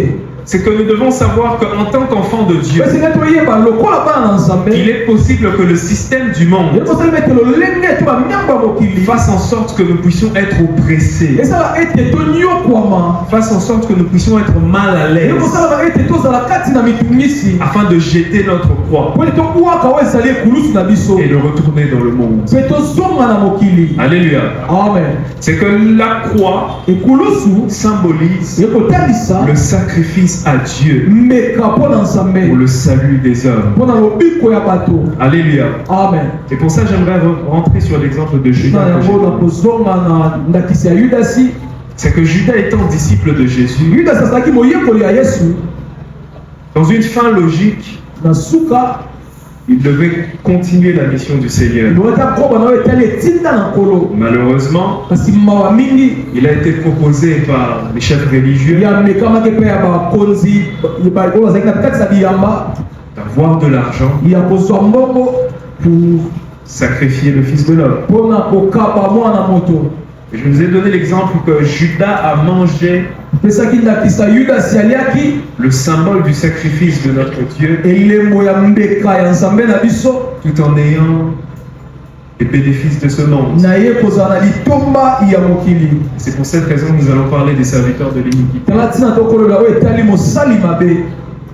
C'est que nous devons savoir qu'en tant qu'enfant de Dieu, esenge toyeba lokola bana na Nzambe, il est possible que le système du monde ekosala ete lolenge to bamiambo ya mokili fasse en sorte que nous puissions être oppressés, esala ete tonyokwama, fasse en sorte que nous puissions être mal à l'aise, ekosalaka ete tozala kati na mitungisi afin de jeter notre croix po ete tobwaka oyo ezali ekulusu na biso et de retourner dans le monde. mpe tozonga na mokili. Alléluia. Amen. C'est que la croix ekulusu symbolise ekotalisa le sacrifice à Dieu meka mpo na pour Nzambe, le salut des hommes. mpo na lobiko ya bato. Alléluia. Amen. Et pour ça, j'aimerais rentrer sur l'exemple de Judas. na yango nakozonga na ndakisi ya Yudasi. C'est que Judas étant disciple de Jésus, Yudasi azalaki moyekoli ya Yesu, dans une fin logique, na suka il devait continuer la mission du Seigneur. elobaki akoba na oyo etali etinda na nkolo. Malheureusement, kasi mawa mingi il a été proposé par les chefs religieux yamekamaki mpe ya bakonzi oyo bazalaki na kati ya biyamba d'avoir de l'argent ya kozwa mbongo pour sacrifier le Fils de l'homme. mpona kokaba mwana moto. Et je vous ai donné l'exemple que Judas a mangé mpesaki ndakisa Yudasi aliaki le symbole du sacrifice de notre Dieu elembo ya mbeka ya Nzambe na biso, tout en ayant les bénéfices de ce monde. na ye kozala na litomba ya mokili. C'est pour cette raison que nous allons parler des serviteurs de l'iniquité. tala ntina tokoloba oyo etali mosali mabe.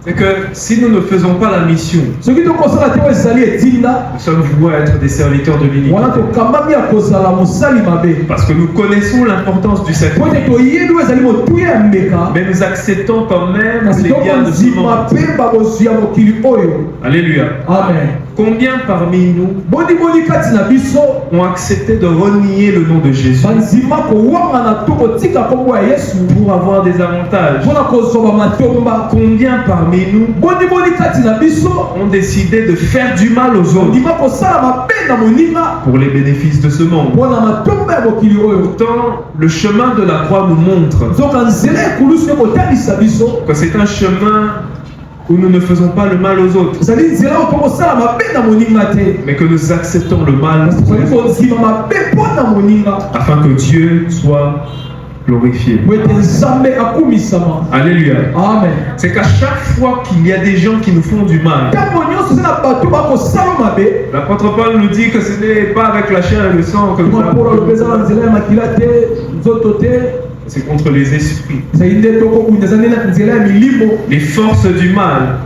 C'est que si nous ne faisons pas la mission, soki tokosala te oyo ezali etinda, nous sommes voués à être des serviteurs de l'iniquité. wana tokambami ya kozala mosali mabe. Parce que nous connaissons l'importance du po sacrifice. ete toyebi oyo ezali motuya ya mbeka, Mais nous acceptons quand même kasi les biens de ce tokonzima monde. mpe babozwi ya mokili oyo. Alléluia. Amen. Combien parmi nous boni kati na biso ont accepté de renier le nom de Jésus banzima kowangana to kotika nkombo ya Yesu pour avoir des avantages? mpona kozwa bamatomba? Combien parmi nous boni kati na biso ont décidé de faire du mal aux autres ondima kosala mabe na moninga pour les bénéfices de ce monde? mpona matomba ya mokili oyo? Pourtant, le chemin de la croix nous montre nzoka nzela ekulusu ekotalisa biso que c'est un chemin où nous ne faisons pas le mal aux autres, ezali nzela oyo tokosala mabe na moninga te, mais que nous acceptons le mal tozali kozima mabe mpo na moninga afin que Dieu soit glorifié. po ete nzambe akumisama. Alléluia. Amen. C'est qu'à chaque fois qu'il y a des gens qui nous font du mal, ntango nyonso eza na bato bakosala mabe, l'apôtre Paul nous dit que ce n'est pas avec la chair et le sang que nous mapolo alobi eza na nzela ya makila te, nzoto te, c'est contre les esprits, ezali nde tokokunda, eza nde na nzela ya milimo, les forces du mal.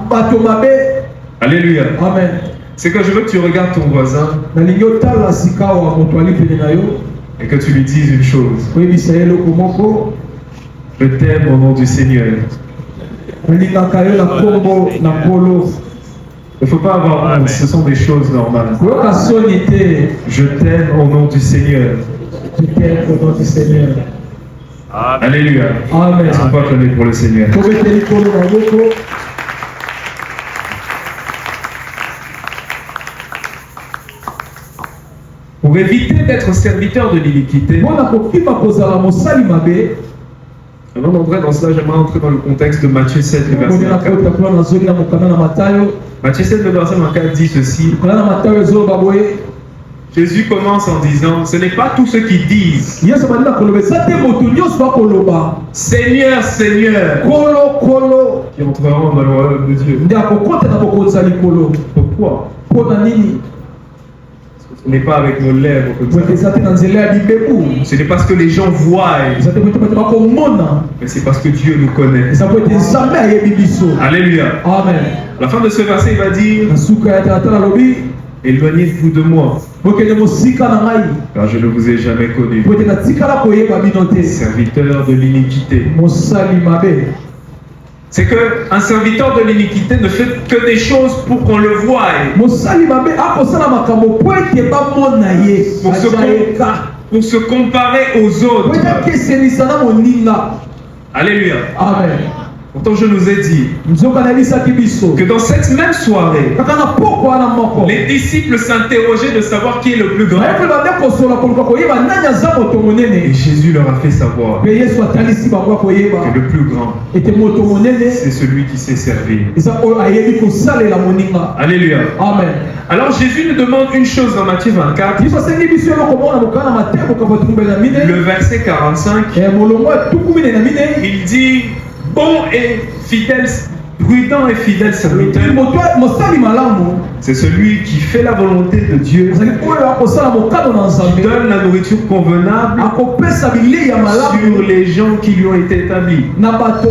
bato mabe. Alléluia. Amen. C'est que je veux que tu regardes ton voisin nalingi otala sika wa moto ali pene na yo, et que tu lui dises une chose. oyebisa ye eloko moko: Je t'aime au nom du Seigneur. nalingaka yo na nkombo na nkolo. Il ne faut pas avoir honte, ce sont des choses normales. koyoka soni te. Je t'aime au nom du Seigneur. Je t'aime au nom du Seigneur. Alléluia. Amen. Est-ce qu'on peut acclamer pour le Seigneur? tobeteli nkolo na moko. Pour éviter d'être serviteur de l'iniquité, mpona kokima kozala mosali mabe, avant d'entrer dans cela, j'aimerais entrer dans le contexte de Matthieu 7, le verset konena 24. kota kuna nazongi na mokanda na Matayo. Matthieu 7, le verset 24 dit ceci. Mokanda na Matayo ezoloba boye: Jésus commence en disant, ce n'est pas tous ceux qui disent yesu abandi na koloba eza te moto nyonso bakoloba Seigneur, Seigneur, kolo qui entreront dans le royaume de Dieu. nde akokota na bokonzi ya likolo. Pourquoi? mpona nini? Ce n'est pas avec nos lèvres po comme ete ça. eza te na nzela ya bibebu, Ce n'est pas ce que les gens voient, eza te po ete bato bakomona, mais c'est parce que Dieu nous connaît. eza po ete nzambe ayebi biso. Alléluia. Amen. À la fin de ce verset, il va dire, na suka ya talatala alobi: éloignez-vous de moi, bokende mosika na ngai, car je ne vous ai jamais connu. po ete natikala koyeba bino te. Serviteur de l'iniquité. mosali mabe. C'est qu'un serviteur de l'iniquité ne fait que des choses pour qu'on le voie. mosali mabe akosala makambo po ete bamona ye, Pour se, azaeka pour se comparer aux po autres. ete akesenisa na moninga. Alléluia. Amen. Pourtant, je nous ai dit nzoka nayebisaki biso que dans cette même soirée, kaka na poko wana moko, les disciples s'interrogeaient de savoir qui est le plus grand. bayekoli bande kosola koluka koyeba nani aza moto Et monene. Jésus leur a fait savoir mpe yesu atalisi bango koyeba que le plus grand, ete moto monene c'est celui qui sait servir. eza oyo ayebi kosalela moninga. Alléluia. Amen. Alors Jésus nous demande une chose dans Matthieu 24, yesu asengi biso eloko moko na mokana na mateyo mokambo tukumbeli na mine, le verset 45. molongo ya tuku mine na mine. Il dit, bon et fidèle, prudent et fidèle serviteur, moto mosali malamu c'est celui qui fait la volonté de Dieu, ezali oyo akosala mokano na qui nzambe, donne la nourriture convenable akopesa bilei ya sur malamu les gens qui lui ont été établis. na bato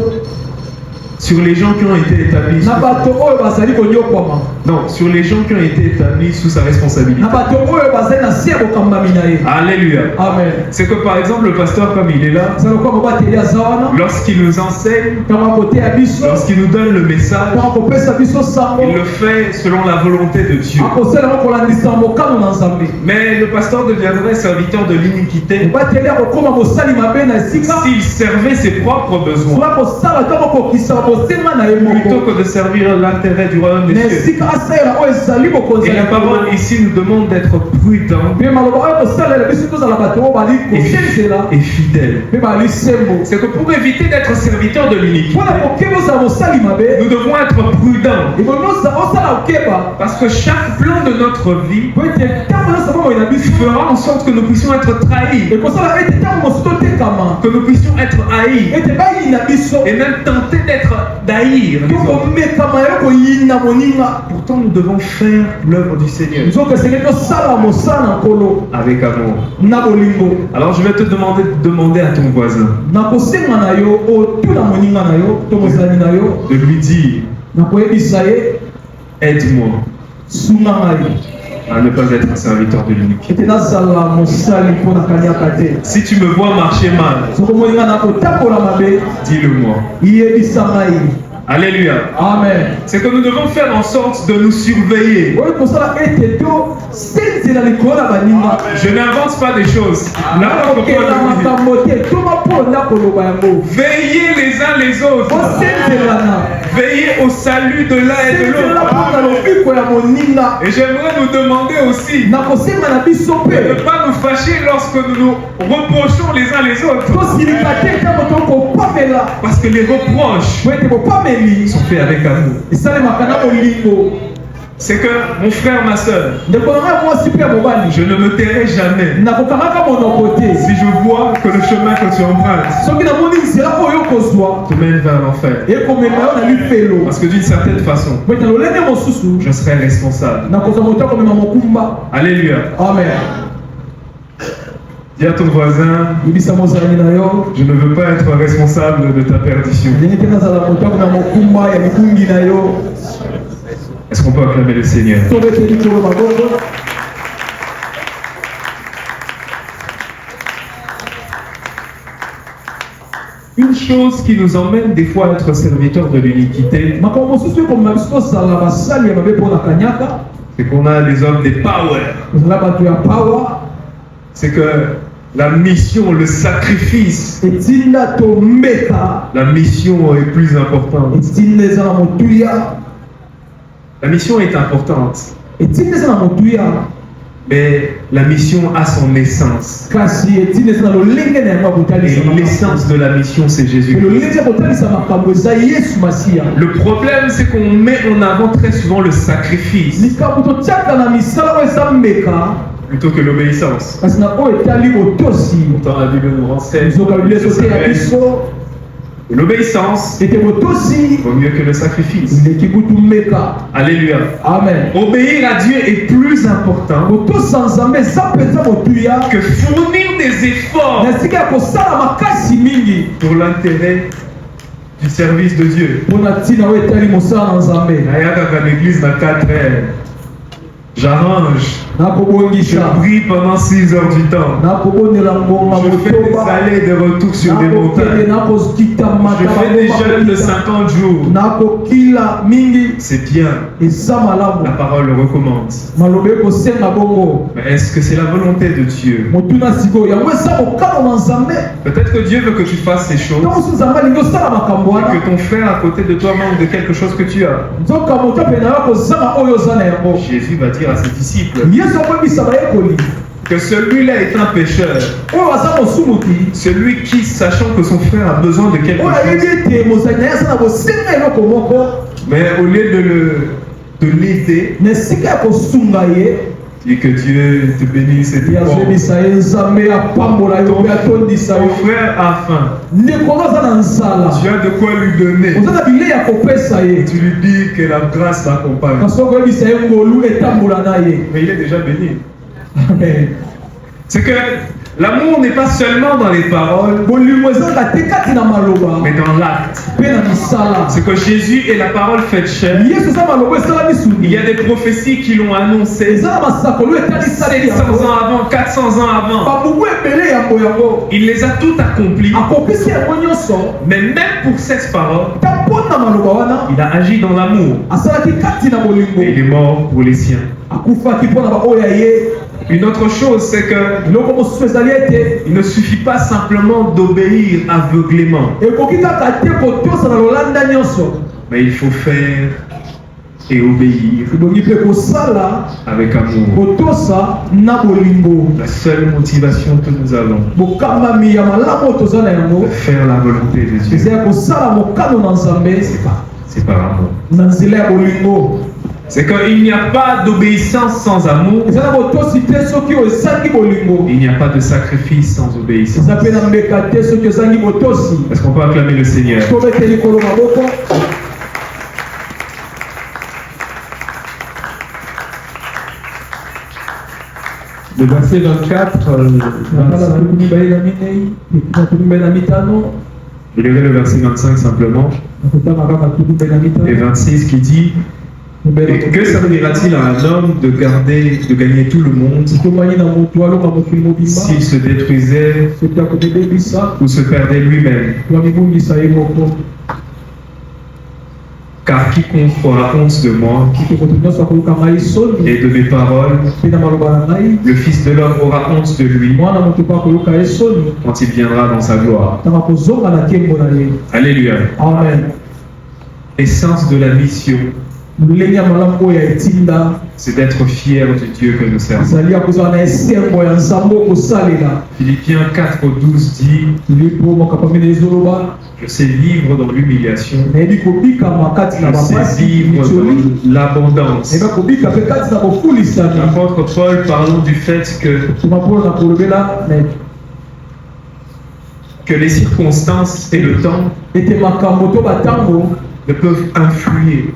Sur les gens qui ont été établis. na bato oyo bazali konyokwama, Non, sur les gens qui ont été établis sous sa responsabilité. na bato oyo bazali na se ya bokambami na ye. Alléluia. Amen. C'est que par exemple, le pasteur, comme il est là, ezali lokola mobateli aza wana, lorsqu'il nous enseigne, ntango akoteya biso, lorsqu'il nous donne le message, ntango akopesa biso sango, il le fait selon la volonté de Dieu. akosalela kolandisa mokano na nzambe. Mais le pasteur deviendrait serviteur de l'iniquité mobateli akokoma mosali mabe na esika, s'il servait ses propres besoins soki akosala to akokokisaka bosenga na ye plutôt moko, que de servir l'intérêt du royaume des na cieux. esika asalela oyo ezali bokonzi Et ya la parole likolo. ici nous demande d'être prudent mpe maloba oyo kosalela biso tozala bato oyo bali kosenzela et fidèle. mpe bali sembo. C'est que pour éviter d'être serviteur de l'iniquité, mpona kokeba ozala mosali mabe, nous devons être prudents. ebomi osala okeba, Parce que chaque plan de notre vie po ete ntango nyonso bomoi na biso fera en sorte que nous puissions être trahis, ekosala ete ntango mosu totekama, que nous puissions être haïs ete bayina biso et même tentés d'être d'haïr. les autres. tokomekama ya koyina moninga. Pourtant, nous devons faire l'œuvre du Seigneur nzoka esengeli tosala mosala na nkolo avec amour. na bolingo. Alors, je vais te demander à ton voisin nakosenga na yo otuna moninga na yo to mozali na yo, de lui dire, nakoyebisa ye: aide-moi sunga ngai à ne pas être un serviteur de l'iniquité. ete nazala mosali mpo na kaniaka te. Si tu me vois marcher mal, soko moninga na kotambola mabe, dis-le-moi. yebisa ngai. Alléluia. Amen. C'est que nous devons faire en sorte de nous surveiller. oyo kosala ete to senzela likolo na baninga, Je n'invente pas des choses. L'apôtre Paul nakokela nous dit, makambo te to mapona Veillez les uns les autres. Veillez au salut de l'un et de l'autre. Et j'aimerais nous demander aussi de ne pas nous fâcher lorsque nous nous reprochons les uns les autres. Parce que les reproches sont faits avec amour. C'est que mon frère, ma soeur, je ne me tairai jamais si je vois que le chemin que tu empruntes te mène vers l'enfer. Parce que d'une certaine façon, je serai responsable. Alléluia. Amen. Dis à ton voisin, je ne veux pas être responsable de ta perdition. Est-ce qu'on peut acclamer le Seigneur? Une chose qui nous emmène des fois à être serviteurs de l'iniquité, c'est qu'on a des hommes des power. C'est que la mission, le sacrifice, la mission est plus importante. La mission est importante, mais la mission a son essence. Et l'essence de la mission, c'est Jésus. Le problème, c'est qu'on met en avant très souvent le sacrifice plutôt que l'obéissance. Pourtant, la Bible nous renseigne. L'obéissance vaut mieux que le sacrifice. Alléluia. Amen. Obéir à Dieu est plus important que fournir des efforts pour l'intérêt du service de Dieu. L'église n'a 4 heures. J'arrange. Je prie pendant 6 heures du temps. Je fais des allers et des retours sur des montagnes. Je fais des jeûnes de 50 jours. C'est bien. La parole le recommande. Mais est-ce que c'est la volonté de Dieu? Peut-être que Dieu veut que tu fasses ces choses. Et que ton frère à côté de toi manque de quelque chose que tu as. Jésus va dire à ses disciples que celui-là est un pécheur. Celui qui, sachant que son frère a besoin de quelque chose, mais au lieu de l'aider, et que Dieu te bénisse et te porte. Ton frère a faim. Tu as de quoi lui donner. Tu lui dis que la grâce l'accompagne. Mais il est déjà béni. C'est que l'amour n'est pas seulement dans les paroles, mais dans l'acte. C'est que Jésus est la parole faite chair. Il y a des prophéties qui l'ont annoncé 600 ans avant, 400 ans avant. Il les a toutes accomplies. Mais même pour cette parole, il a agi dans l'amour. Et il est mort pour les siens. Une autre chose, c'est que il ne suffit pas simplement d'obéir aveuglément, mais il faut faire et obéir avec amour. La seule motivation que nous avons de faire la volonté de Dieu, c'est par amour. C'est qu'il n'y a pas d'obéissance sans amour. Il n'y a pas de sacrifice sans obéissance. Est-ce qu'on peut acclamer le Seigneur? Le verset 24, je lirai le verset 25 simplement, et 26 qui dit: et que servira-t-il à un homme de gagner tout le monde s'il se détruisait ou se perdait lui-même? Car quiconque aura honte de moi et de mes paroles, le Fils de l'homme aura honte de lui quand il viendra dans sa gloire. Alléluia. Amen. L'essence de la mission, c'est d'être fier du Dieu que nous servons. Philippiens 4:12 dit: je sais vivre dans l'humiliation, je sais vivre dans l'abondance. L'apôtre Paul parlant du fait que les circonstances et le temps ne peuvent influer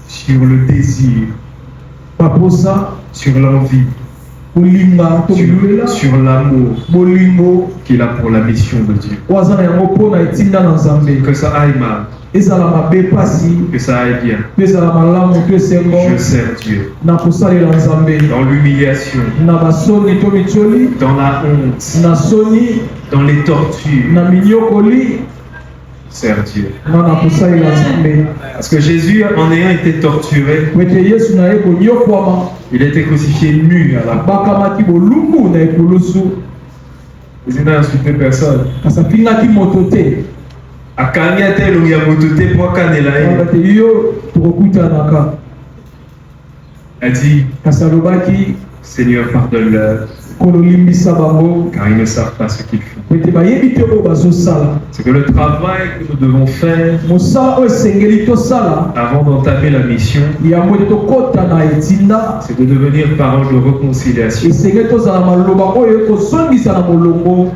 sur le désir, sur l'envie, sur l'amour qu'il a pour la mission de Dieu. Que ça aille mal, que ça aille bien, je sers Dieu. Dans l'humiliation, dans la honte, dans les tortures, sers Dieu. Parce que Jésus, en ayant été torturé, il a été crucifié nu à la croix. Il n'a insulté personne. A dit: Seigneur, pardonne-leur, car ils ne savent pas ce qu'ils font. C'est que le travail que nous devons faire avant d'entamer la mission, c'est de devenir parole de réconciliation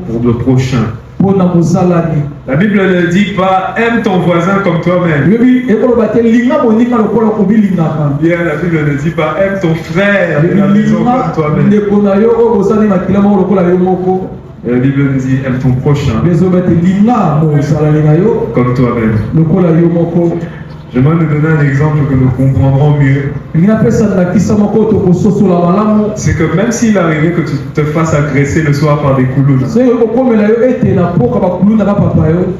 pour le prochain. La Bible ne dit pas aime ton voisin comme toi-même. Bien, la Bible ne dit pas aime ton frère de la maison comme toi-même. La Bible nous dit aime ton prochain comme toi-même. J'aimerais nous donner un exemple que nous comprendrons mieux. C'est que même s'il arrivait que tu te fasses agresser le soir par des coulous,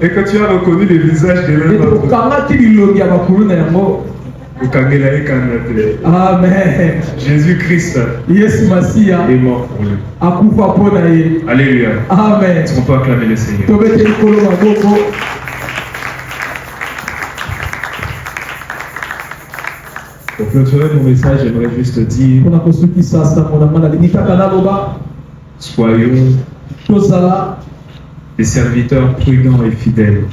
et que tu as reconnu le visage de l'un, Amen. Jésus-Christ est mort pour lui. Alléluia. Amen. Est-ce qu'on peut acclamer le Seigneur? Pour clôturer mon message, j'aimerais juste dire: soyons des serviteurs prudents et fidèles.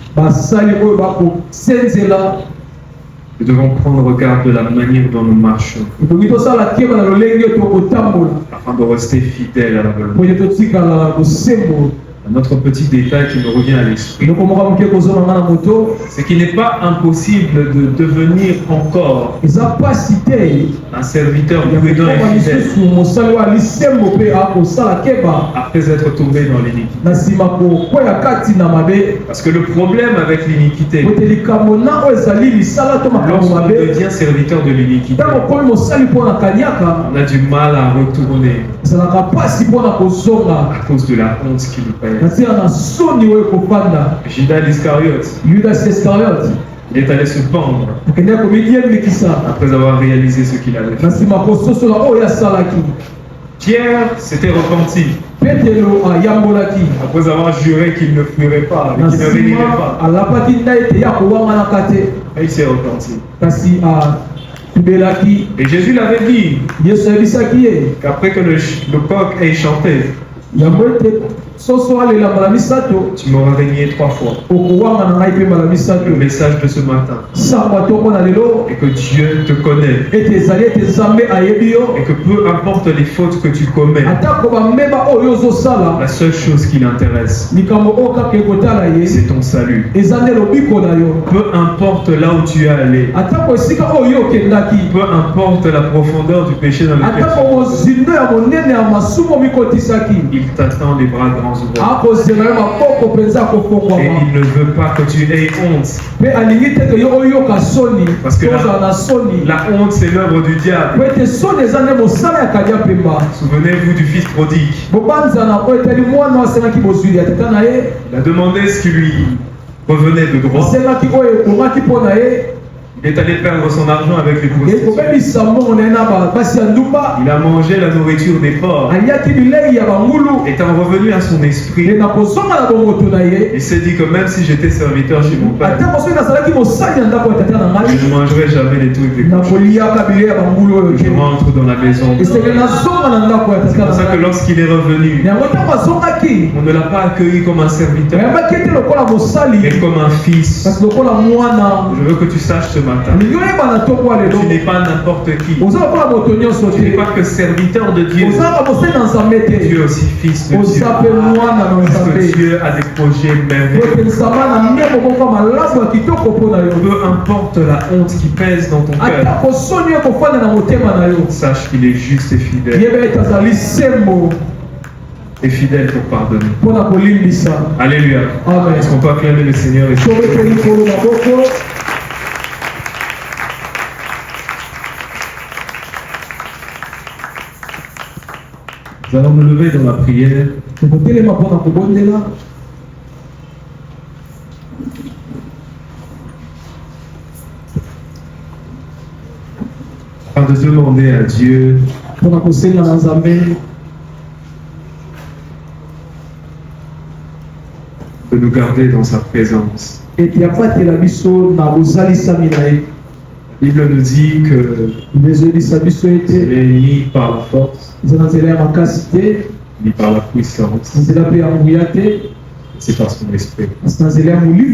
Nous devons prendre garde de la manière dont nous marchons afin de rester fidèles à la volonté. Un autre petit détail qui me revient à l'esprit, c'est qu'il n'est pas impossible de devenir encore un serviteur prudent et fidèle après être tombé dans l'iniquité. Parce que le problème avec l'iniquité, lorsqu'on devient serviteur de l'iniquité, on a du mal à retourner à cause de la honte qui nous pèse. Judas Iscariote, il est allé se pendre après avoir réalisé ce qu'il avait fait. Pierre s'était repenti après avoir juré qu'il ne fuirait pas, qu'il ne réunirait pas. Et il s'est repenti. Et Jésus l'avait dit qu'après que le coq ait chanté, tu m'auras régné 3 fois. Le message de ce matin, et que Dieu te connaît, et que peu importe les fautes que tu commets, la seule chose qui l'intéresse, c'est ton salut. Peu importe là où tu es allé, peu importe la profondeur du péché dans lequel il t'attend les bras grands ouverts. Et il ne veut pas que tu aies honte. Parce que la honte, c'est l'œuvre du diable. Souvenez-vous du fils prodigue. Il a demandé ce qui lui revenait de droit. asengaki oyo ekomaki mpo na ye Il est allé perdre son argent avec les prostituées. ekobebisa mbongo na ye na basi ya ndumba Il a mangé la nourriture des porcs. aliaki bilei ya bangulu Étant revenu à son esprit, na kozonga na bomoto na ye il s'est dit que même si j'étais serviteur chez mon père, ata mosoki nazalaki mosali ya ndako ya tata na ngai je ne mangerai jamais les trucs des cochons. nakoliaka bilei ya bangulu oyo Je te rentre dans la maison. esengeli nazonga na ndako ya C'est tata pour ça na que ngai lorsqu'il est revenu, yango ntango azongaki on ne l'a pas accueilli comme un serviteur, ayambaki ete lokola mosali mais comme un fils. kasi lokola mwana Je veux que tu saches ce matin, olingi oyeba na tokwa lelo tu n'es pas n'importe qui. oza lokola moto nyonso Tu n'es te pas que serviteur de Dieu. ozaka mosali na nzambe Tu te es aussi fils de Dieu. oza mpe mwana na Parce nzambe que Dieu a des projets merveilleux. opelisama na ndeko moko malamu ya kitoko mpo na yo Peu importe la honte qui pèse dans ton cœur, atako soni ekofanda na motema na yo sache qu'il est juste et fidèle. yeba ete azali sembo Et fidèle pour pardonner. mpo na kolimbisa Alléluia. amen Est-ce qu'on peut acclamer le Seigneur et tobete likolo na boko nous allons nous lever dans la prière. tokotelema mpo na kobondela Afin de demander à Dieu mpo na kosenga na nzambe de nous garder dans sa présence. ete abatela biso na bozalisami na ye La Bible nous dit que ezolisa biso ce ete n'est ni par la force, eza na nzela ya makasi te ni par la puissance, na nzela mpe ya nguya te c'est par son esprit. kasi na nzela ya molimo